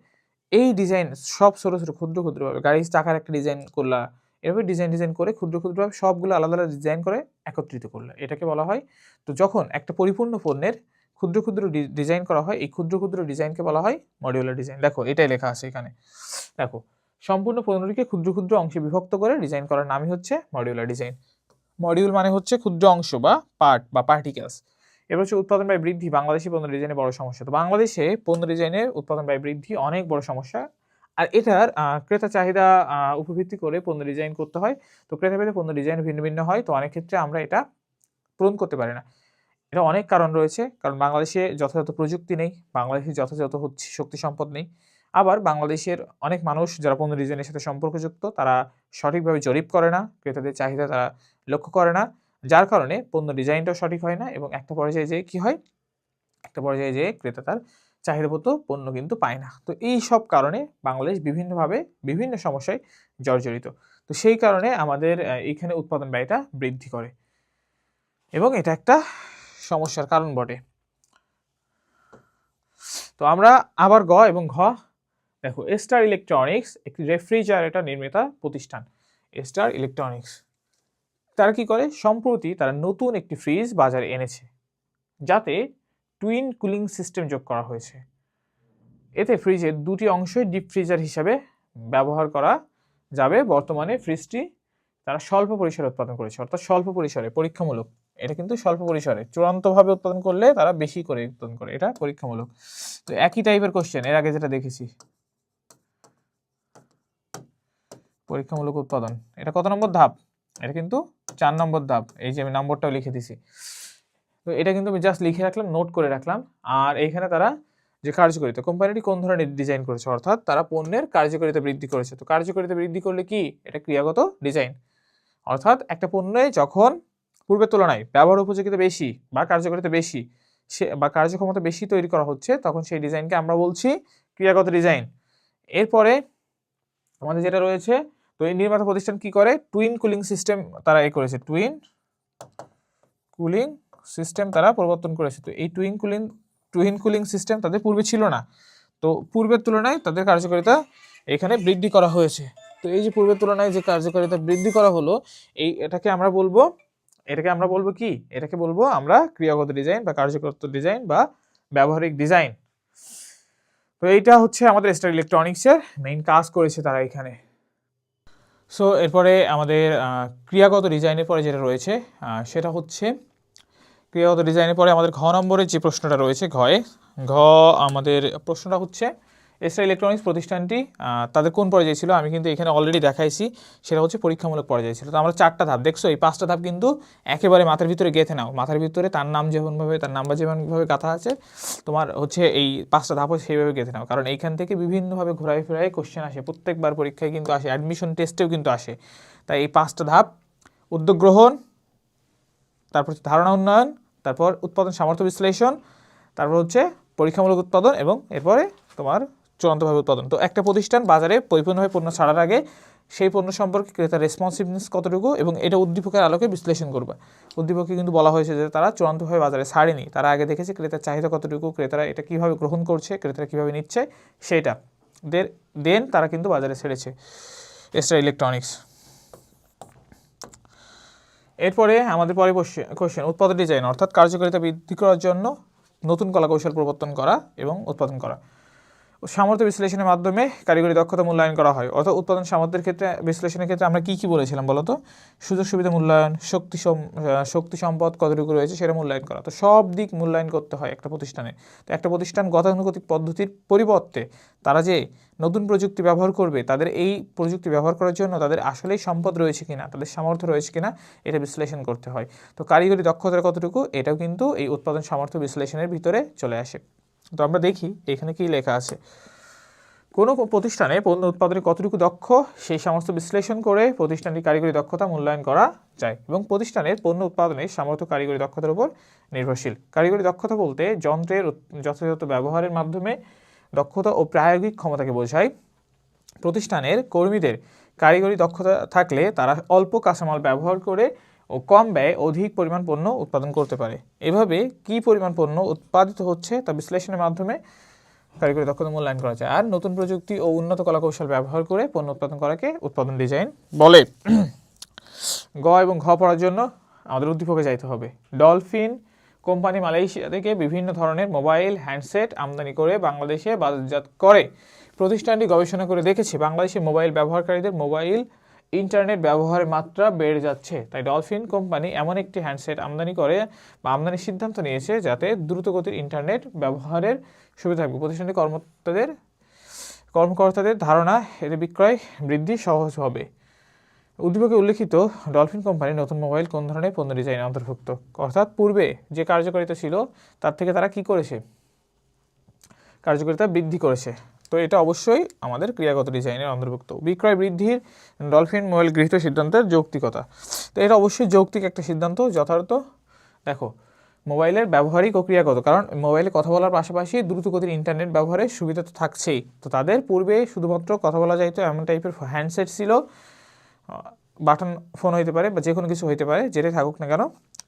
এই ডিজাইন সব ছোটো ছোটো ক্ষুদ্র ক্ষুদ্রভাবে, গাড়ির চাকার একটা ডিজাইন করলা, এভাবে ডিজাইন করে ক্ষুদ্র ক্ষুদ্রভাবে সবগুলো আলাদা আলাদা ডিজাইন করে একত্রিত করলে এটাকে বলা হয়। তো যখন একটা পরিপূর্ণ পণ্যের ক্ষুদ্র ক্ষুদ্র ডিজাইন করা হয়, এই ক্ষুদ্র ক্ষুদ্র ডিজাইনকে বলা হয় মডিউলার ডিজাইন। দেখো এটাই লেখা আছে এখানে, দেখো সম্পূর্ণ পণ্যটিকে ক্ষুদ্র ক্ষুদ্র অংশে বিভক্ত করে ডিজাইন করার নামই মডিউলার ডিজাইন। মডিউল মানে ক্ষুদ্র অংশ বা পার্ট বা পার্টিকেলস। এবার উৎপাদন ব্যয় বৃদ্ধি বাংলাদেশি পণ্য ডিজাইনের বড় সমস্যা। তো বাংলাদেশে পণ্য ডিজাইনের উৎপাদন ব্যয় বৃদ্ধি অনেক বড় সমস্যা। আর এটার ক্রেতা চাহিদা উপর ভিত্তি করে পণ্য ডিজাইন করতে হয়। তো ক্রেতাভেদে পণ্য ডিজাইন ভিন্ন, ভিন্ন হয়। তো অনেক ক্ষেত্রে আমরা এটা পূরণ করতে পারি না। এটা অনেক কারণ রয়েছে। কারণ বাংলাদেশে যথাযথ প্রযুক্তি নেই। বাংলাদেশে যথাযথ শক্তি সম্পদ নেই। আবার বাংলাদেশের অনেক মানুষ যারা পণ্য ডিজাইনের সাথে সম্পর্কযুক্ত তারা সঠিকভাবে জরিপ করে না। ক্রেতাদের চাহিদা তারা লক্ষ্য করে না। যার কারণে পণ্য ডিজাইনটাও সঠিক হয় না এবং একটা পর্যায়ে যেয়ে কি হয়? একটা পর্যায়ে যেয়ে ক্রেতা তার চাহিদামতো পণ্য কিন্তু পায় না। তো এইসব কারণে বাংলাদেশ বিভিন্নভাবে বিভিন্ন সমস্যায় জর্জরিত। তো সেই কারণে আমাদের এইখানে উৎপাদন ব্যয়টা বৃদ্ধি করে এবং এটা একটা সমস্যার কারণ বটে। তো আমরা আবার গ এবং ঘ দেখো, এস্টার ইলেকট্রনিক্স একটি রেফ্রিজারেটর নির্মাতা প্রতিষ্ঠান। এস্টার ইলেকট্রনিক্স তারা কি করে? সম্প্রতি তারা নতুন একটি ফ্রিজ বাজারে এনেছে যাতে টুইন কুলিং সিস্টেম যোগ করা হয়েছে। এতে ফ্রিজের দুটি অংশই ডিপ ফ্রিজার হিসাবে ব্যবহার করা যাবে। বর্তমানে ফ্রিজটি তারা স্বল্প পরিসরে উৎপাদন করেছে, অর্থাৎ স্বল্প পরিসরে, পরীক্ষামূলক। এটা কিন্তু স্বল্প পরিসরে, চূড়ান্তভাবে উৎপাদন করলে তারা বেশি করে উৎপাদন করে, এটা পরীক্ষামূলক। তো একই টাইপের কোশ্চেন এর আগে যেটা দেখেছি, পরীক্ষামূলক উৎপাদন, এটা কত নম্বর ধাপ? এটা কিন্তু 4 নম্বর ধাপ। এই যে আমি নম্বরটাও লিখে দিছি। তো এটা কিন্তু আমি জাস্ট লিখে রাখলাম, নোট করে রাখলাম। আর এইখানে তারা যে কার্যকারিতা, কোম্পানিটি কোন ধরনের ডিজাইন করেছে, অর্থাৎ তারা পণ্যের কার্যকারিতা বৃদ্ধি করেছে। তো কার্যকারিতা বৃদ্ধি করলে কি? এটা ক্রিয়াগত ডিজাইন। অর্থাৎ একটা পণ্যে যখন পূর্বের তুলনায় ব্যবহার উপযোগিতা বেশি বা কার্যকারিতা বেশি বা কার্যক্ষমতা বেশি তৈরি করা হচ্ছে, তখন সেই ডিজাইনকে আমরা বলছি ক্রিয়াগত ডিজাইন। এরপরে আমাদের যেটা রয়েছে, তো এই নির্মাতা প্রতিষ্ঠান কি করে? টুইন কুলিং সিস্টেম তারা করেছে, টুইন কুলিং সিস্টেম তারা প্রবর্তন করেছে। তো এই টুইন কুলিং সিস্টেম তাদের পূর্বে ছিল না। তো পূর্বের তুলনায় তাদের কার্যকারিতা এখানে বৃদ্ধি করা হয়েছে। তো এই যে পূর্বের তুলনায় যে কার্যকারিতা বৃদ্ধি করা হলো, এটাকে আমরা বলবো কি? এটাকে বলবো আমরা ক্রিয়াগত ডিজাইন বা কার্যকরত ডিজাইন বা ব্যবহারিক ডিজাইন। তো এইটা হচ্ছে আমাদের এস্টার ইলেকট্রনিক্সের মেইন কাজ করেছে তারা এখানে। সো এরপরে আমাদের ক্রিয়াগত ডিজাইনের পরে যেটা রয়েছে সেটা হচ্ছে, ক্রিয়াগত ডিজাইনের পরে আমাদের ঘ নম্বরের যে প্রশ্নটা রয়েছে, আমাদের প্রশ্নটা হচ্ছে এস্টার ইলেকট্রনিক্স প্রতিষ্ঠানটি তাদের কোন পর্যায়ে ছিল? আমি কিন্তু এখানে অলরেডি দেখাইছি, সেটা হচ্ছে পরীক্ষামূলক পর্যায়ে ছিল। তো আমরা 4টা ধাপ দেখছো, এই 5টা ধাপ কিন্তু একেবারে মাথার ভিতরে গেঁথে নাও। মাথার ভিতরে তার নাম যেমনভাবে, তার নাম্বার যেমনভাবে গাঁথা আছে, তোমার হচ্ছে এই 5টা ধাপও সেইভাবে গেঁথে নাও। কারণ এইখান থেকে বিভিন্নভাবে ঘোরায় ফেরায় কোশ্চেন আসে, প্রত্যেকবার পরীক্ষায় কিন্তু আসে, অ্যাডমিশন টেস্টেও কিন্তু আসে। তাই এই 5টা ধাপ, উদ্যোগ গ্রহণ, তারপর ধারণা উন্নয়ন, তারপর উৎপাদন সামর্থ্য বিশ্লেষণ, তারপর হচ্ছে পরীক্ষামূলক উৎপাদন এবং এরপরে তোমার চূড়ান্তভাবে উৎপাদন। তো একটা প্রতিষ্ঠান বাজারে পরিপূর্ণভাবে পণ্য ছাড়ার আগে সেই পণ্য সম্পর্কে ক্রেতার রেসপন্সিভনেস কতটুকু এবং এটা উদ্দীপকের আলোকে বিশ্লেষণ করবে। উদ্দীপকে কিন্তু বলা হয়েছে যে তারা চূড়ান্তভাবে বাজারে ছাড়েনি, তারা আগে দেখেছে ক্রেতার চাহিদা কতটুকু, ক্রেতারা এটা কীভাবে গ্রহণ করছে, ক্রেতারা কীভাবে নিচ্ছে, সেইটা দেন তারা কিন্তু বাজারে ছেড়েছে এস্টার ইলেকট্রনিক্স। এরপরে আমাদের পরে কোশ্চেন, উৎপাদন ডিজাইন অর্থাৎ কার্যকারিতা বৃদ্ধি করার জন্য নতুন কলাকৌশল প্রবর্তন করা এবং উৎপাদন করা। সামর্থ্য বিশ্লেষণের মাধ্যমে কারিগরি দক্ষতা মূল্যায়ন করা হয়। অর্থাৎ উৎপাদন সামর্থ্যের ক্ষেত্রে, বিশ্লেষণের ক্ষেত্রে আমরা কি বলেছিলাম বলতো? সুযোগ সুবিধা মূল্যায়ন, শক্তি সম্পদ কতটুকু রয়েছে সেটা মূল্যায়ন করা। তো সব দিক মূল্যায়ন করতে হয় একটা প্রতিষ্ঠানে। তো একটা প্রতিষ্ঠান গতানুগতিক পদ্ধতির পরিবর্তে তারা যে নতুন প্রযুক্তি ব্যবহার করবে, তাদের এই প্রযুক্তি ব্যবহার করার জন্য তাদের আসলেই সম্পদ রয়েছে কিনা, তাদের সামর্থ্য রয়েছে কিনা, এটা বিশ্লেষণ করতে হয়। তো কারিগরি দক্ষতার কতটুকু, এটাও কিন্তু এই উৎপাদন সামর্থ্য বিশ্লেষণের ভিতরে চলে আসে। তো আমরা দেখি এখানে কি লেখা আছে। কোনো প্রতিষ্ঠানে পণ্য উৎপাদনে কতটুকু দক্ষ, সেই সমস্ত বিশ্লেষণ করে প্রতিষ্ঠানটির কারিগরি দক্ষতা মূল্যায়ন করা যায় এবং প্রতিষ্ঠানের পণ্য উৎপাদনের সামর্থ্য কারিগরি দক্ষতার উপর নির্ভরশীল। কারিগরি দক্ষতা বলতে যন্ত্রের যথাযথ ব্যবহারের মাধ্যমে দক্ষতা ও প্রায়োগিক ক্ষমতাকে বোঝায়। প্রতিষ্ঠানের কর্মীদের কারিগরি দক্ষতা থাকলে তারা অল্প কাঁচামাল ব্যবহার করে ও কম ব্যয়ে অধিক পরিমাণ পণ্য উৎপাদন করতে পারে। এভাবে কী পরিমাণ পণ্য উৎপাদিত হচ্ছে তা বিশ্লেষণের মাধ্যমে কারিগরি দক্ষতা মূল্যায়ন করা যায়। আর নতুন প্রযুক্তি ও উন্নত কলাকৌশল ব্যবহার করে পণ্য উৎপাদন করাকে উৎপাদন ডিজাইন বলে। গ এবং ঘ পড়ার জন্য আমাদের উদ্দীপকে যাইতে হবে। ডলফিন কোম্পানি মালয়েশিয়া থেকে বিভিন্ন ধরনের মোবাইল হ্যান্ডসেট আমদানি করে বাংলাদেশে বাজারজাত করে। প্রতিষ্ঠানটি গবেষণা করে দেখেছে বাংলাদেশে মোবাইল ব্যবহারকারীদের মোবাইল ইন্টারনেট ব্যবহারের মাত্রা বেড়ে যাচ্ছে। তাই ডলফিন কোম্পানি এমন একটি হ্যান্ডসেট আমদানি করে বা আমদানির সিদ্ধান্ত নিয়েছে যাতে দ্রুতগতির ইন্টারনেট ব্যবহারের সুবিধা থাকবে। প্রতিষ্ঠানটি কর্মকর্তাদের ধারণা এতে বিক্রয় বৃদ্ধি সহজ হবে। উদ্দীপকে উল্লেখিত ডলফিন কোম্পানির নতুন মোবাইল কোন ধরনের পণ্য ডিজাইনে অন্তর্ভুক্ত? অর্থাৎ পূর্বে যে কার্যকারিতা ছিল তার থেকে তারা কি করেছে, কার্যকারিতা বৃদ্ধি করেছে। তো এটা অবশ্যই আমাদের ক্রিয়াগত ডিজাইনের অন্তর্ভুক্ত। বিক্রয় বৃদ্ধির ডলফিন মোবাইল গৃহীত সিদ্ধান্তের যৌক্তিকতা। তো এটা অবশ্যই যৌক্তিক একটা সিদ্ধান্ত, যথার্থ। দেখো, মোবাইলের ব্যবহারিক ও ক্রিয়াগত, কারণ মোবাইলে কথা বলার পাশাপাশি দ্রুতগতির ইন্টারনেট ব্যবহারের সুবিধা তো থাকছেই। তো তাদের পূর্বে শুধুমাত্র কথা বলা যাইতো এমন টাইপের হ্যান্ডসেট ছিল, বাটন ফোন হইতে পারে বা যে কোনো কিছু হইতে পারে, যেটাই থাকুক না কেন।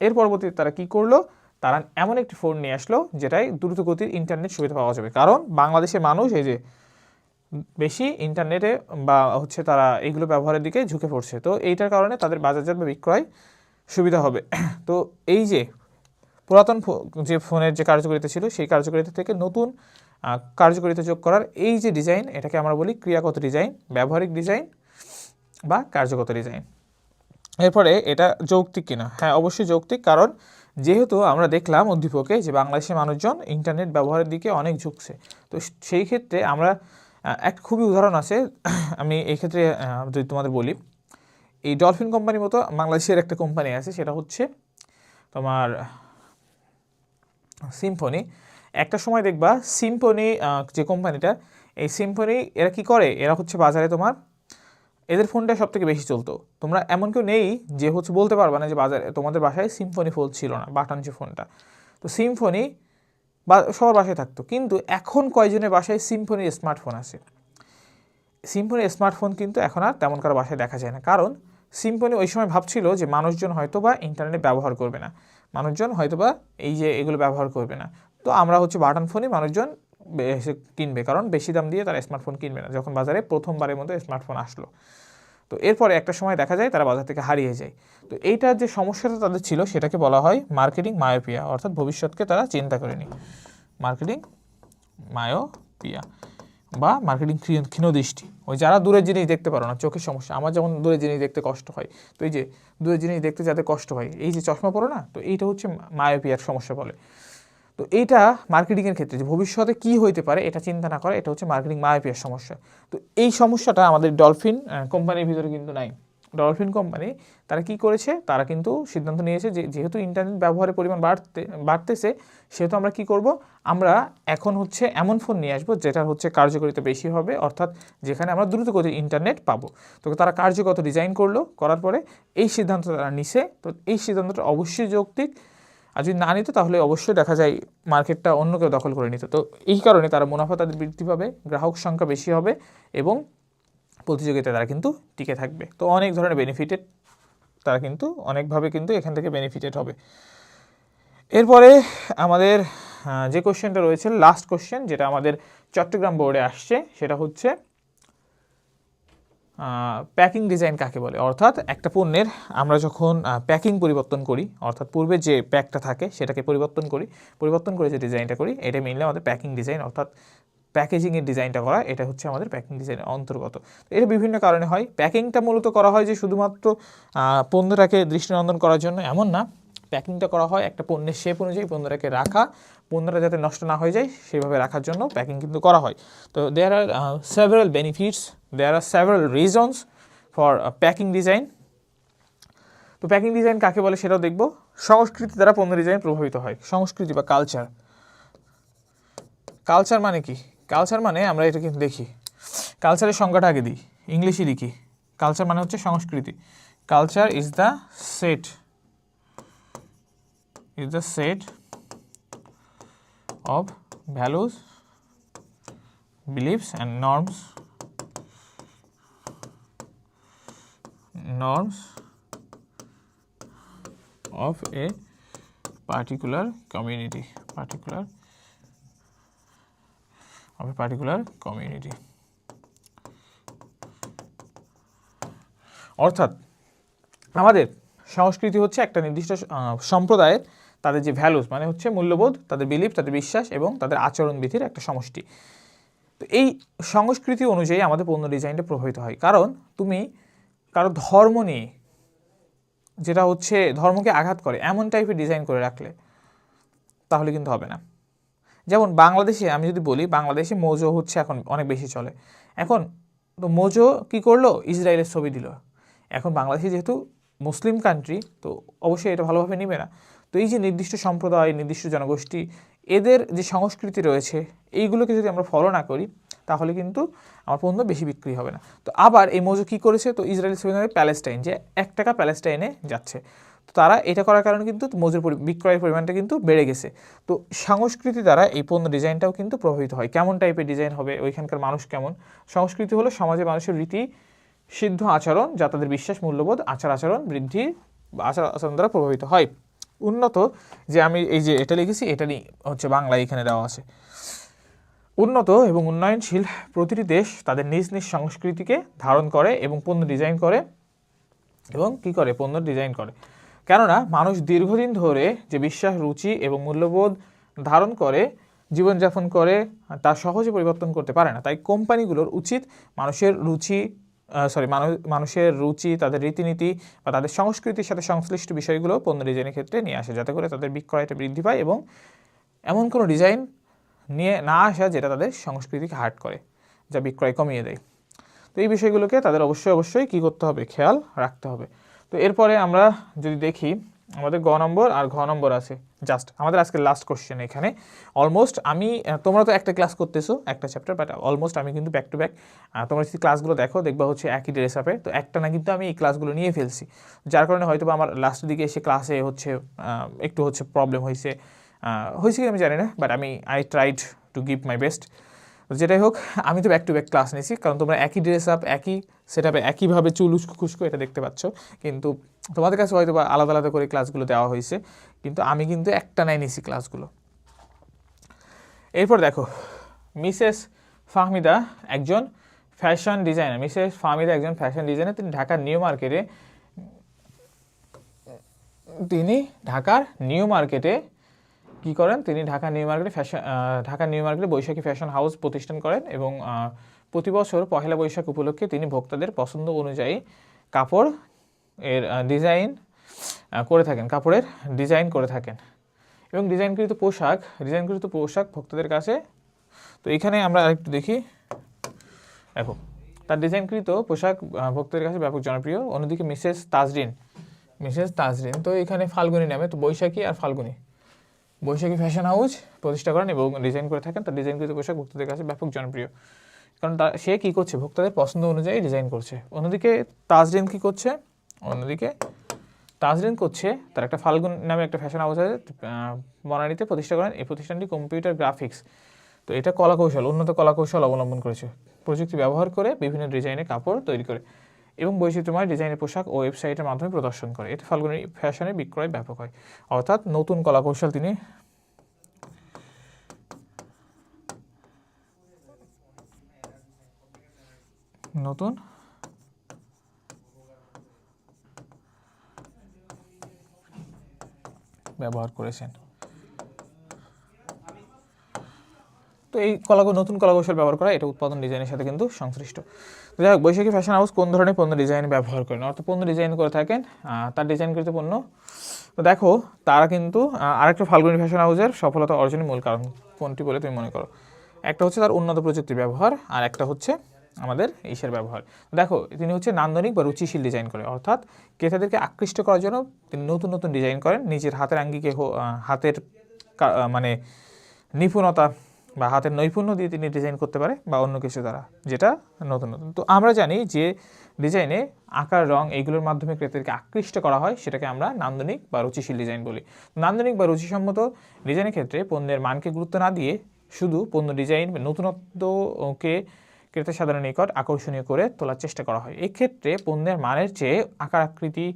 এর পরবর্তীতে তারা কি করলো, তারা এমন একটি ফোন নিয়ে আসলো যেটাই দ্রুতগতির ইন্টারনেট সুবিধা পাওয়া যাবে। কারণ বাংলাদেশের মানুষ এই যে বেশি ইন্টারনেটে বা হচ্ছে তারা এইগুলো ব্যবহারের দিকে ঝুঁকে পড়ছে। তো এইটার কারণে তাদের বাজারজাত বা বিক্রয় সুবিধা হবে। তো এই যে পুরাতন যে ফোনের যে কার্যকারিতা ছিল সেই কার্যকারিতা থেকে নতুন কার্যকারিতা যোগ করার এই যে ডিজাইন, এটাকে আমরা বলি ক্রিয়াগত ডিজাইন, ব্যবহারিক ডিজাইন বা কার্যগত ডিজাইন। এরপরে এটা যৌক্তিক কিনা? হ্যাঁ, অবশ্যই যৌক্তিক, কারণ যেহেতু আমরা দেখলাম উদ্দীপকে যে বাংলাদেশের মানুষজন ইন্টারনেট ব্যবহারের দিকে অনেক ঝুঁকছে। তো সেই ক্ষেত্রে আমরা একটা খুবই উদাহরণ আছে, আমি এই ক্ষেত্রে যদি তোমাদের বলি, এই ডলফিন কোম্পানির মতো বাংলাদেশের একটা কোম্পানি আছে, সেটা হচ্ছে তোমার সিম্ফনি। একটা সময় দেখবা সিম্ফনি যে কোম্পানিটা, এই সিম্ফনি এরা কি করে, এরা হচ্ছে বাজারে তোমার এদের ফোনটা সব থেকে বেশি চলতো। তোমরা এমন কেউ নেই যে হচ্ছে বলতে পারবা না যে বাজারে তোমাদের বাসায় সিম্ফনি ফোন ছিল না, বাটন যে ফোনটা। তো সিম্ফনি বা সবার বাসায় থাকতো, কিন্তু এখন কয়জনের বাসায় সিম্ফনির স্মার্টফোন আছে? সিম্ফনির স্মার্টফোন কিন্তু এখন আর তেমন কারো বাসায় দেখা যায় না, কারণ সিম্ফনি ওই সময় ভাবছিল যে মানুষজন হয়তো বা ইন্টারনেট ব্যবহার করবে না, মানুষজন হয়তো বা এই যে এগুলো ব্যবহার করবে না। তো আমরা হচ্ছে বাটন ফোনই মানুষজন কিনবে, কারণ বেশি দাম দিয়ে তারা স্মার্টফোন কিনবে না, যখন বাজারে প্রথমবারের মতো স্মার্টফোন আসলো। তো এরপরে একটা সময় দেখা যায় তারা বাজার থেকে হারিয়ে যায়। তো এইটার যে সমস্যাটা তাদের ছিল সেটাকে বলা হয় মার্কেটিং মায়োপিয়া, অর্থাৎ ভবিষ্যৎকে তারা চিন্তা করেনি। মার্কেটিং মায়োপিয়া বা মার্কেটিং ক্ষীণদৃষ্টি। ওই যারা দূরের জিনিস দেখতে পারো না, চোখের সমস্যা, আমার যেমন দূরের জিনিস দেখতে কষ্ট হয়, তো এই যে দূরের জিনিস দেখতে যাদের কষ্ট হয়, এই যে চশমা পরো না, তো এইটা হচ্ছে মায়োপিয়ার সমস্যা বলে। তো এইটা মার্কেটিংয়ের ক্ষেত্রে যে ভবিষ্যতে কী হইতে পারে এটা চিন্তা না করা, এটা হচ্ছে মার্কেটিং মায়োপিয়ার সমস্যা। তো এই সমস্যাটা আমাদের ডলফিন কোম্পানির ভিতরে কিন্তু নাই। ডলফিন কোম্পানি তারা কি করেছে, তারা কিন্তু সিদ্ধান্ত নিয়েছে যে যেহেতু ইন্টারনেট ব্যবহারের পরিমাণ বাড়তেছে, সেহেতু আমরা কি করব, আমরা এখন হচ্ছে এমন ফোন নিয়ে আসবো যেটার হচ্ছে কার্যকারিতা বেশি হবে, অর্থাৎ যেখানে আমরা দ্রুতগতির ইন্টারনেট পাবো। তো তারা কার্যগত ডিজাইন করলো, করার পরে এই সিদ্ধান্ত তারা নিছে। তো এই সিদ্ধান্তটা অবশ্যই যৌক্তিক, আর যদি না নিত তাহলে অবশ্যই দেখা যায় মার্কেটটা অন্য কেউ দখল করে নিত। তো এই কারণে তারা মুনাফা তাদের বৃদ্ধি পাবে, গ্রাহক সংখ্যা বেশি হবে এবং প্রতিযোগিতায় তারা কিন্তু টিকে থাকবে। তো অনেক ধরনের বেনিফিটেড, তারা কিন্তু অনেকভাবে কিন্তু এখান থেকে বেনিফিটেড হবে। এরপরে আমাদের যে কোশ্চেনটা রয়েছে, লাস্ট কোশ্চেন, যেটা আমাদের চট্টগ্রাম বোর্ডে আসছে, সেটা হচ্ছে প্যাকিং ডিজাইন কাকে বলে? অর্থাৎ একটা পণ্যের আমরা যখন প্যাকিং পরিবর্তন করি, অর্থাৎ পূর্বে যে প্যাকটা থাকে সেটাকে পরিবর্তন করে যে ডিজাইনটা করি, এটা মেইনলি আমাদের প্যাকিং ডিজাইন, অর্থাৎ প্যাকেজিংয়ের ডিজাইনটা করা, এটা হচ্ছে আমাদের প্যাকিং ডিজাইনের অন্তর্গত। এটা বিভিন্ন কারণে হয়। প্যাকিংটা মূলত করা হয় যে শুধুমাত্র পণ্যটাকে দৃষ্টিনন্দন করার জন্য, এমন না। প্যাকিংটা করা হয় একটা পণ্যের শেপ অনুযায়ী পণ্যটাকে রাখা, পণ্যটা যাতে নষ্ট না হয়ে যায় সেভাবে রাখার জন্য প্যাকিং কিন্তু করা হয়। তো there are several benefits, there are several reasons for packing design. তো প্যাকিং ডিজাইন কাকে বলে সেটাও দেখব। সংস্কৃতি দ্বারা পণ্য ডিজাইন প্রভাবিত হয়। সংস্কৃতি বা কালচার। কালচার মানে কি? কালচার মানে আমরা এটা কিন্তু দেখি, কালচারের সংজ্ঞাটা আগে দিই, ইংলিশে লিখি। কালচার মানে হচ্ছে সংস্কৃতি। Culture is the set of values, beliefs and norms of a particular community, অর্থাৎ আমাদের সংস্কৃতি হচ্ছে একটা নির্দিষ্ট সম্প্রদায়ের তাদের যে ভ্যালুস মানে হচ্ছে মূল্যবোধ, তাদের বিলিফ, তাদের বিশ্বাস এবং তাদের আচরণবিধির একটা সমষ্টি। তো এই সংস্কৃতি অনুযায়ী আমাদের পণ্য ডিজাইনটা প্রভাবিত হয়। কারণ তুমি কারো ধর্ম নিয়ে, যেটা হচ্ছে ধর্মকে আঘাত করে এমন টাইপের ডিজাইন করে রাখলে তাহলে কিন্তু হবে না। যেমন বাংলাদেশে আমি যদি বলি, বাংলাদেশে মোজো হচ্ছে এখন অনেক বেশি চলে। এখন তো মোজো কী করলো, ইসরায়েলের ছবি দিল। এখন বাংলাদেশে যেহেতু মুসলিম কান্ট্রি, তো অবশ্যই এটা ভালোভাবে নেবে না। তো এই যে নির্দিষ্ট সম্প্রদায়, নির্দিষ্ট জনগোষ্ঠী, এদের যে সংস্কৃতি রয়েছে, এইগুলোকে যদি আমরা ফলো না করি তাহলে কিন্তু আমার পণ্য বেশি বিক্রি হবে না। তো আবার এই মোজো কী করেছে, তো ইসরায়েল ছবি প্যালেস্টাইন, যে 1 টাকা প্যালেস্টাইনে যাচ্ছে, তো তারা এটা করার কারণে কিন্তু মোজোর বিক্রয়ের পরিমাণটা কিন্তু বেড়ে গেছে। তো সংস্কৃতি দ্বারা এই পণ্য ডিজাইনটাও কিন্তু প্রভাবিত হয়। কেমন টাইপের ডিজাইন হবে, ওইখানকার মানুষ কেমন। সংস্কৃতি হলো সমাজে মানুষের রীতি সিদ্ধ আচরণ, যা তাদের বিশ্বাস, মূল্যবোধ, আচার আচরণ বৃদ্ধি বা আচার আচরণ দ্বারা প্রভাবিত হয়। উন্নত, যে আমি এই যে এটা লিখেছি, এটা নিয়ে হচ্ছে বাংলায় এখানে দেওয়া আছে। উন্নত এবং উন্নয়নশীল প্রতিটি দেশ তাদের নিজ নিজ সংস্কৃতিকে ধারণ করে এবং পণ্য ডিজাইন করে এবং কী করে, পণ্য ডিজাইন করে। কেননা মানুষ দীর্ঘদিন ধরে যে বিশ্বাস, রুচি এবং মূল্যবোধ ধারণ করে জীবনযাপন করে, তা সহজে পরিবর্তন করতে পারে না। তাই কোম্পানিগুলোর উচিত মানুষের রুচি, তাদের রীতিনীতি বা তাদের সংস্কৃতির সাথে সংশ্লিষ্ট বিষয়গুলো পণ্য ডিজাইনের ক্ষেত্রে নিয়ে আসে, যাতে করে তাদের বিক্রয়টা বৃদ্ধি পায় এবং এমন কোনো ডিজাইন নিয়ে না আসা যেটা তাদের সংস্কৃতিকে হার্ট করে, যা বিক্রয় কমিয়ে দেয়। তো এই বিষয়গুলোকে তাদের অবশ্যই কী করতে হবে, খেয়াল রাখতে হবে। তো এরপরে আমরা যদি দেখি, আমাদের গ নম্বর আর ঘ নম্বর আছে। জাস্ট আমাদের আজকে লাস্ট কোশ্চেন এখানে। অলমোস্ট আমি, তোমরা তো একটা ক্লাস করতেছো, একটা চ্যাপ্টার, বাট অলমোস্ট আমি কিন্তু ব্যাক টু ব্যাক, তোমরা যদি ক্লাসগুলো দেখো দেখবা হচ্ছে একই ড্রেস আপে, তো একটা না কিন্তু আমি এই ক্লাসগুলো নিয়ে ফেলছি, যার কারণে হয়তো বা আমার লাস্টের দিকে এসে ক্লাসে হচ্ছে একটু হচ্ছে প্রবলেম হয়েছে কি আমি জানি না, but I tried to give my best. যেটাই হোক, আমি তো ব্যাক টু ব্যাক ক্লাস নিয়েছি, কারণ তোমরা একই ড্রেস আপ, একই সেট আপে, একইভাবে চুল খুশকো এটা দেখতে পাচ্ছ, কিন্তু তোমাদের কাছে হয়তো বা আলাদা আলাদা করে ক্লাসগুলো দেওয়া হয়েছে, কিন্তু আমি কিন্তু একটা নাই নিয়েছি ক্লাসগুলো। এরপর দেখো, মিসেস ফাহমিদা একজন ফ্যাশন ডিজাইনার। তিনি ঢাকার নিউ মার্কেটে কী করেন, তিনি ঢাকা নিউ মার্কেটে বৈশাখী ফ্যাশন হাউস প্রতিষ্ঠান করেন এবং প্রতি বছর পহেলা বৈশাখ উপলক্ষে তিনি ভোক্তাদের পছন্দ অনুযায়ী কাপড় এর ডিজাইন করে থাকেন এবং ডিজাইনকৃত পোশাক ভোক্তাদের কাছে। তো এখানে আমরা আরেকটু দেখি, দেখো তার ডিজাইনকৃত পোশাক ভোক্তাদের কাছে ব্যাপক জনপ্রিয়। অন্যদিকে মিসেস তাজরিন, তো এখানে ফাল্গুনী নামে, তো বৈশাখী আর ফাল্গুনী, বৈশাখী ফ্যাশন হাউস প্রতিষ্ঠা করেন এবং ডিজাইন করে থাকেন। তার ডিজাইনকৃত পোশাক ভোক্তাদের কাছে ব্যাপক জনপ্রিয়, কারণ সে কী করছে, ভোক্তাদের পছন্দ অনুযায়ী ডিজাইন করছে। অন্যদিকে তাজরিন করছে, তার একটা ফাল্গুন নামে একটা ফ্যাশন হাউস আছে, বনানীতে প্রতিষ্ঠা করেন। এই প্রতিষ্ঠানটি কম্পিউটার গ্রাফিক্স, তো এটা উন্নত কলাকৌশল অবলম্বন করেছে, প্রযুক্তি ব্যবহার করে বিভিন্ন ডিজাইনের কাপড় তৈরি করে এবং বৈচিত্র্যময় ডিজাইনের পোশাক ও ওয়েবসাইটের মাধ্যমে প্রদর্শন করে। এতে ফাল্গুনী ফ্যাশনের বিক্রয় ব্যাপক হয়। অর্থাৎ নতুন কলাকৌশল তিনি ব্যবহার করেছেন। তো এই নতুন কলাকৌশল ব্যবহার করা, এটা উৎপাদন ডিজাইনের সাথে কিন্তু সংশ্লিষ্ট। তো যাই হোক, বৈশাখী ফ্যাশন হাউস কোন ধরনের পণ্য ডিজাইন ব্যবহার করেন, অর্থাৎ পণ্য ডিজাইন করে থাকেন, তার ডিজাইনকৃত পণ্য। তো দেখো, তারা কিন্তু আরেকটা ফাল্গুনী ফ্যাশন হাউসের সফলতা অর্জনের মূল কারণ কোনটি বলে তুমি মনে করো? একটা হচ্ছে তার উন্নত প্রযুক্তির ব্যবহার, আর একটা হচ্ছে আমাদের ইসের ব্যবহার। দেখো, তিনি হচ্ছে নান্দনিক বা রুচিশীল ডিজাইন করে, অর্থাৎ ক্রেতাদেরকে আকৃষ্ট করার জন্য তিনি নতুন নতুন ডিজাইন করেন। নিজের হাতের আঙ্গিকে, হাতের মানে নিপুণতা বা হাতের নৈপুণ্য দিয়ে তিনি ডিজাইন করতে পারে বা অন্য কিছু দ্বারা, যেটা নতুন। তো আমরা জানি যে ডিজাইনে আকার, রং এইগুলোর মাধ্যমে ক্রেতাদেরকে আকৃষ্ট করা হয়, সেটাকে আমরা নান্দনিক বা রুচিশীল ডিজাইন বলি। নান্দনিক বা রুচিসম্মত ডিজাইনের ক্ষেত্রে পণ্যের মানকে গুরুত্ব না দিয়ে শুধু পণ্য ডিজাইন বা নতুনত্বকে ক্রেতা সাধারণ নিকট আকর্ষণীয় করে তোলার চেষ্টা করা হয়। এক্ষেত্রে পণ্যের মানের চেয়ে আকার, আকৃতি,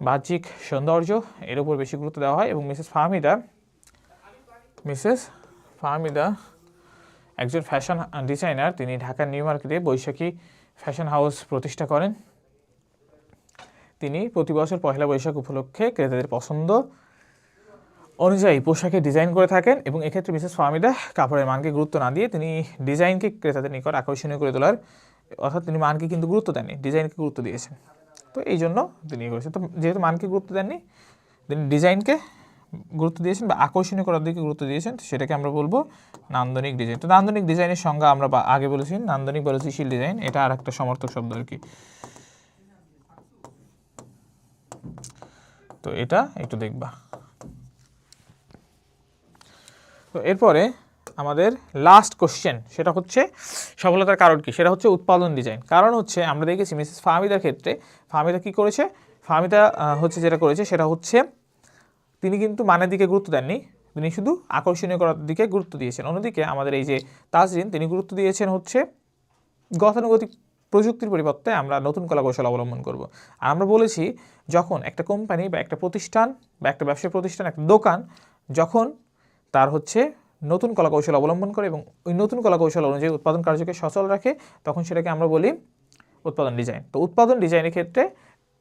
বাহ্যিক সৌন্দর্য এর উপর বেশি গুরুত্ব দেওয়া হয়। এবং মিসেস ফাহমিদা একজন ফ্যাশন ডিজাইনার, তিনি ঢাকার নিউ মার্কেটে বৈশাখী ফ্যাশন হাউস প্রতিষ্ঠা করেন। তিনি প্রতি বছর পহেলা বৈশাখ উপলক্ষে ক্রেতাদের পছন্দ অনুযায়ী পোশাকে ডিজাইন করে থাকেন এবং এক্ষেত্রে মিসেস ফাহমিদা কাপড়ের মানকে গুরুত্ব না দিয়ে তিনি ডিজাইনকে ক্রেতাদের নিকট আকর্ষণীয় করে তোলার, অর্থাৎ তিনি মানকে কিন্তু গুরুত্ব দেননি, ডিজাইনকে গুরুত্ব দিয়েছেন। তো এই জন্য তিনি করেছেন। তো যেহেতু মানকে গুরুত্ব দেননি, তিনি ডিজাইনকে গুরুত্ব দিয়েছেন বা আকর্ষণীয় করার দিকে গুরুত্ব দিয়েছেন, তো সেটাকে আমরা বলবো নান্দনিক ডিজাইন। তো নান্দনিক ডিজাইনের সংজ্ঞা আমরা আগে বলেছি, নান্দনিক বা রুচিশীল ডিজাইন, এটা আর একটা সমর্থক শব্দ আর কি। তো এটা একটু দেখবা। তো এরপরে আমাদের লাস্ট কোশ্চেন, সেটা হচ্ছে সফলতার কারণ কি, সেটা হচ্ছে উৎপাদন ডিজাইন। কারণ হচ্ছে আমরা দেখেছি মিসেস ফাহমিদার ক্ষেত্রে, ফাহমিদা কি করেছে, ফাহমিদা হচ্ছে যেটা করেছে সেটা হচ্ছে তিনি কিন্তু মানের দিকে গুরুত্ব দেননি, তিনি শুধু আকর্ষণীয় করার দিকে গুরুত্ব দিয়েছেন। অন্যদিকে আমাদের এই যে তাজরিন, তিনি গুরুত্ব দিয়েছেন হচ্ছে গতানুগতিক প্রযুক্তির পরিবর্তে আমরা নতুন কলা কৌশল অবলম্বন করব। আর আমরা বলেছি যখন একটা কোম্পানি বা একটা প্রতিষ্ঠান বা একটা ব্যবসায়িক প্রতিষ্ঠান, একটা দোকান যখন তার হচ্ছে নতুন কলা কৌশল অবলম্বন করে এবং ওই নতুন কলা কৌশল অনুযায়ী উৎপাদন কার্যকে সচল রাখে, তখন সেটাকে আমরা বলি উৎপাদন ডিজাইন। তো উৎপাদন ডিজাইনের ক্ষেত্রে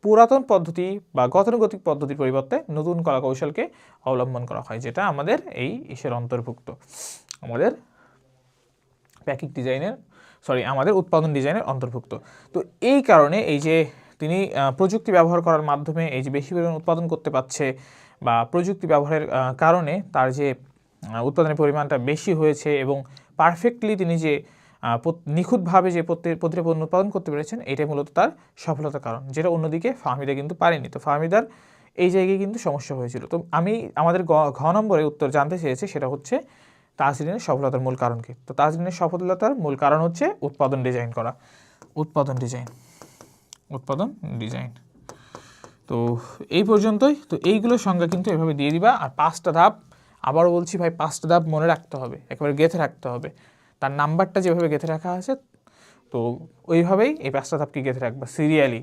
পুরাতন পদ্ধতি বা গতানুগতিক পদ্ধতির পরিবর্তে নতুন কলা কৌশলকে অবলম্বন করা হয়, যেটা আমাদের এই ইসের অন্তর্ভুক্ত, আমাদের প্যাকিং ডিজাইনের আমাদের উৎপাদন ডিজাইনের অন্তর্ভুক্ত। তো এই কারণে এই যে তিনি প্রযুক্তি ব্যবহার করার মাধ্যমে এই যে বেশি পরিমাণ উৎপাদন করতে পারছে, বা প্রযুক্তি ব্যবহারের কারণে তার যে উৎপাদনের পরিমাণটা বেশি হয়েছে এবং পারফেক্টলি তিনি যে নিখুঁতভাবে যে প্রতিটা পণ্য উৎপাদন করতে পেরেছেন, এটাই মূলত তার সফলতার কারণ, যেটা অন্যদিকে ফাহমিদা কিন্তু পারেনি। তো ফাহমিদার এই জায়গায় কিন্তু সমস্যা হয়েছিল। তো আমি আমাদের ঘ নম্বরে উত্তর জানতে চেয়েছি, সেটা হচ্ছে তাজরিনের সফলতার মূল কারণ কি। তো তাজরিনের সফলতার মূল কারণ হচ্ছে উৎপাদন ডিজাইন করা, উৎপাদন ডিজাইন। তো এই পর্যন্তই। তো এইগুলোর সংজ্ঞা কিন্তু এভাবে দিয়ে দিবা। আর 5টা ধাপ, আবারও বলছি ভাই, 5টা ধাপ মনে রাখতে হবে, একেবারে গেঁথে রাখতে হবে। তার নাম্বারটা যেভাবে গেঁথে রাখা আছে, তো ওইভাবেই এই 5টা ধাপকে গেঁথে রাখবা সিরিয়ালি।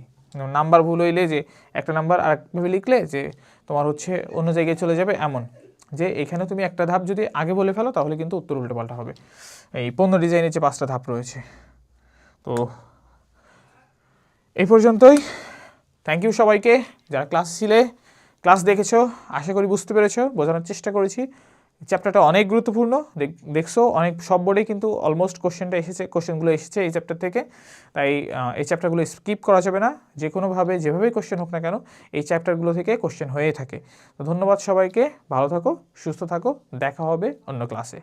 নাম্বার ভুল হইলে যে একটা নাম্বার আরেকভাবে লিখলে যে তোমার হচ্ছে অন্য জায়গায় চলে যাবে, এমন যে এখানে তুমি একটা ধাপ যদি আগে বলে ফেলো তাহলে কিন্তু উত্তর উল্টো পাল্টা হবে। এই পণ্য ডিজাইনের যে 5টা ধাপ রয়েছে। তো এই পর্যন্তই। থ্যাংক ইউ সবাইকে যারা ক্লাস দেখেছো, আশা করি বুঝতে পেরেছো, বোঝানোর চেষ্টা করেছি। চ্যাপ্টারটা অনেক গুরুত্বপূর্ণ, দেখছো অনেক সব বোর্ডেই কিন্তু অলমোস্ট কোশ্চেনগুলো এসেছে এই চ্যাপ্টার থেকে। তাই এই চ্যাপ্টারগুলো স্কিপ করা যাবে না, যে কোনোভাবে যেভাবেই কোশ্চেন হোক না কেন এই চ্যাপ্টারগুলো থেকে কোশ্চেন হয়ে থাকে। তো ধন্যবাদ সবাইকে, ভালো থাকো, সুস্থ থাকো, দেখা হবে অন্য ক্লাসে।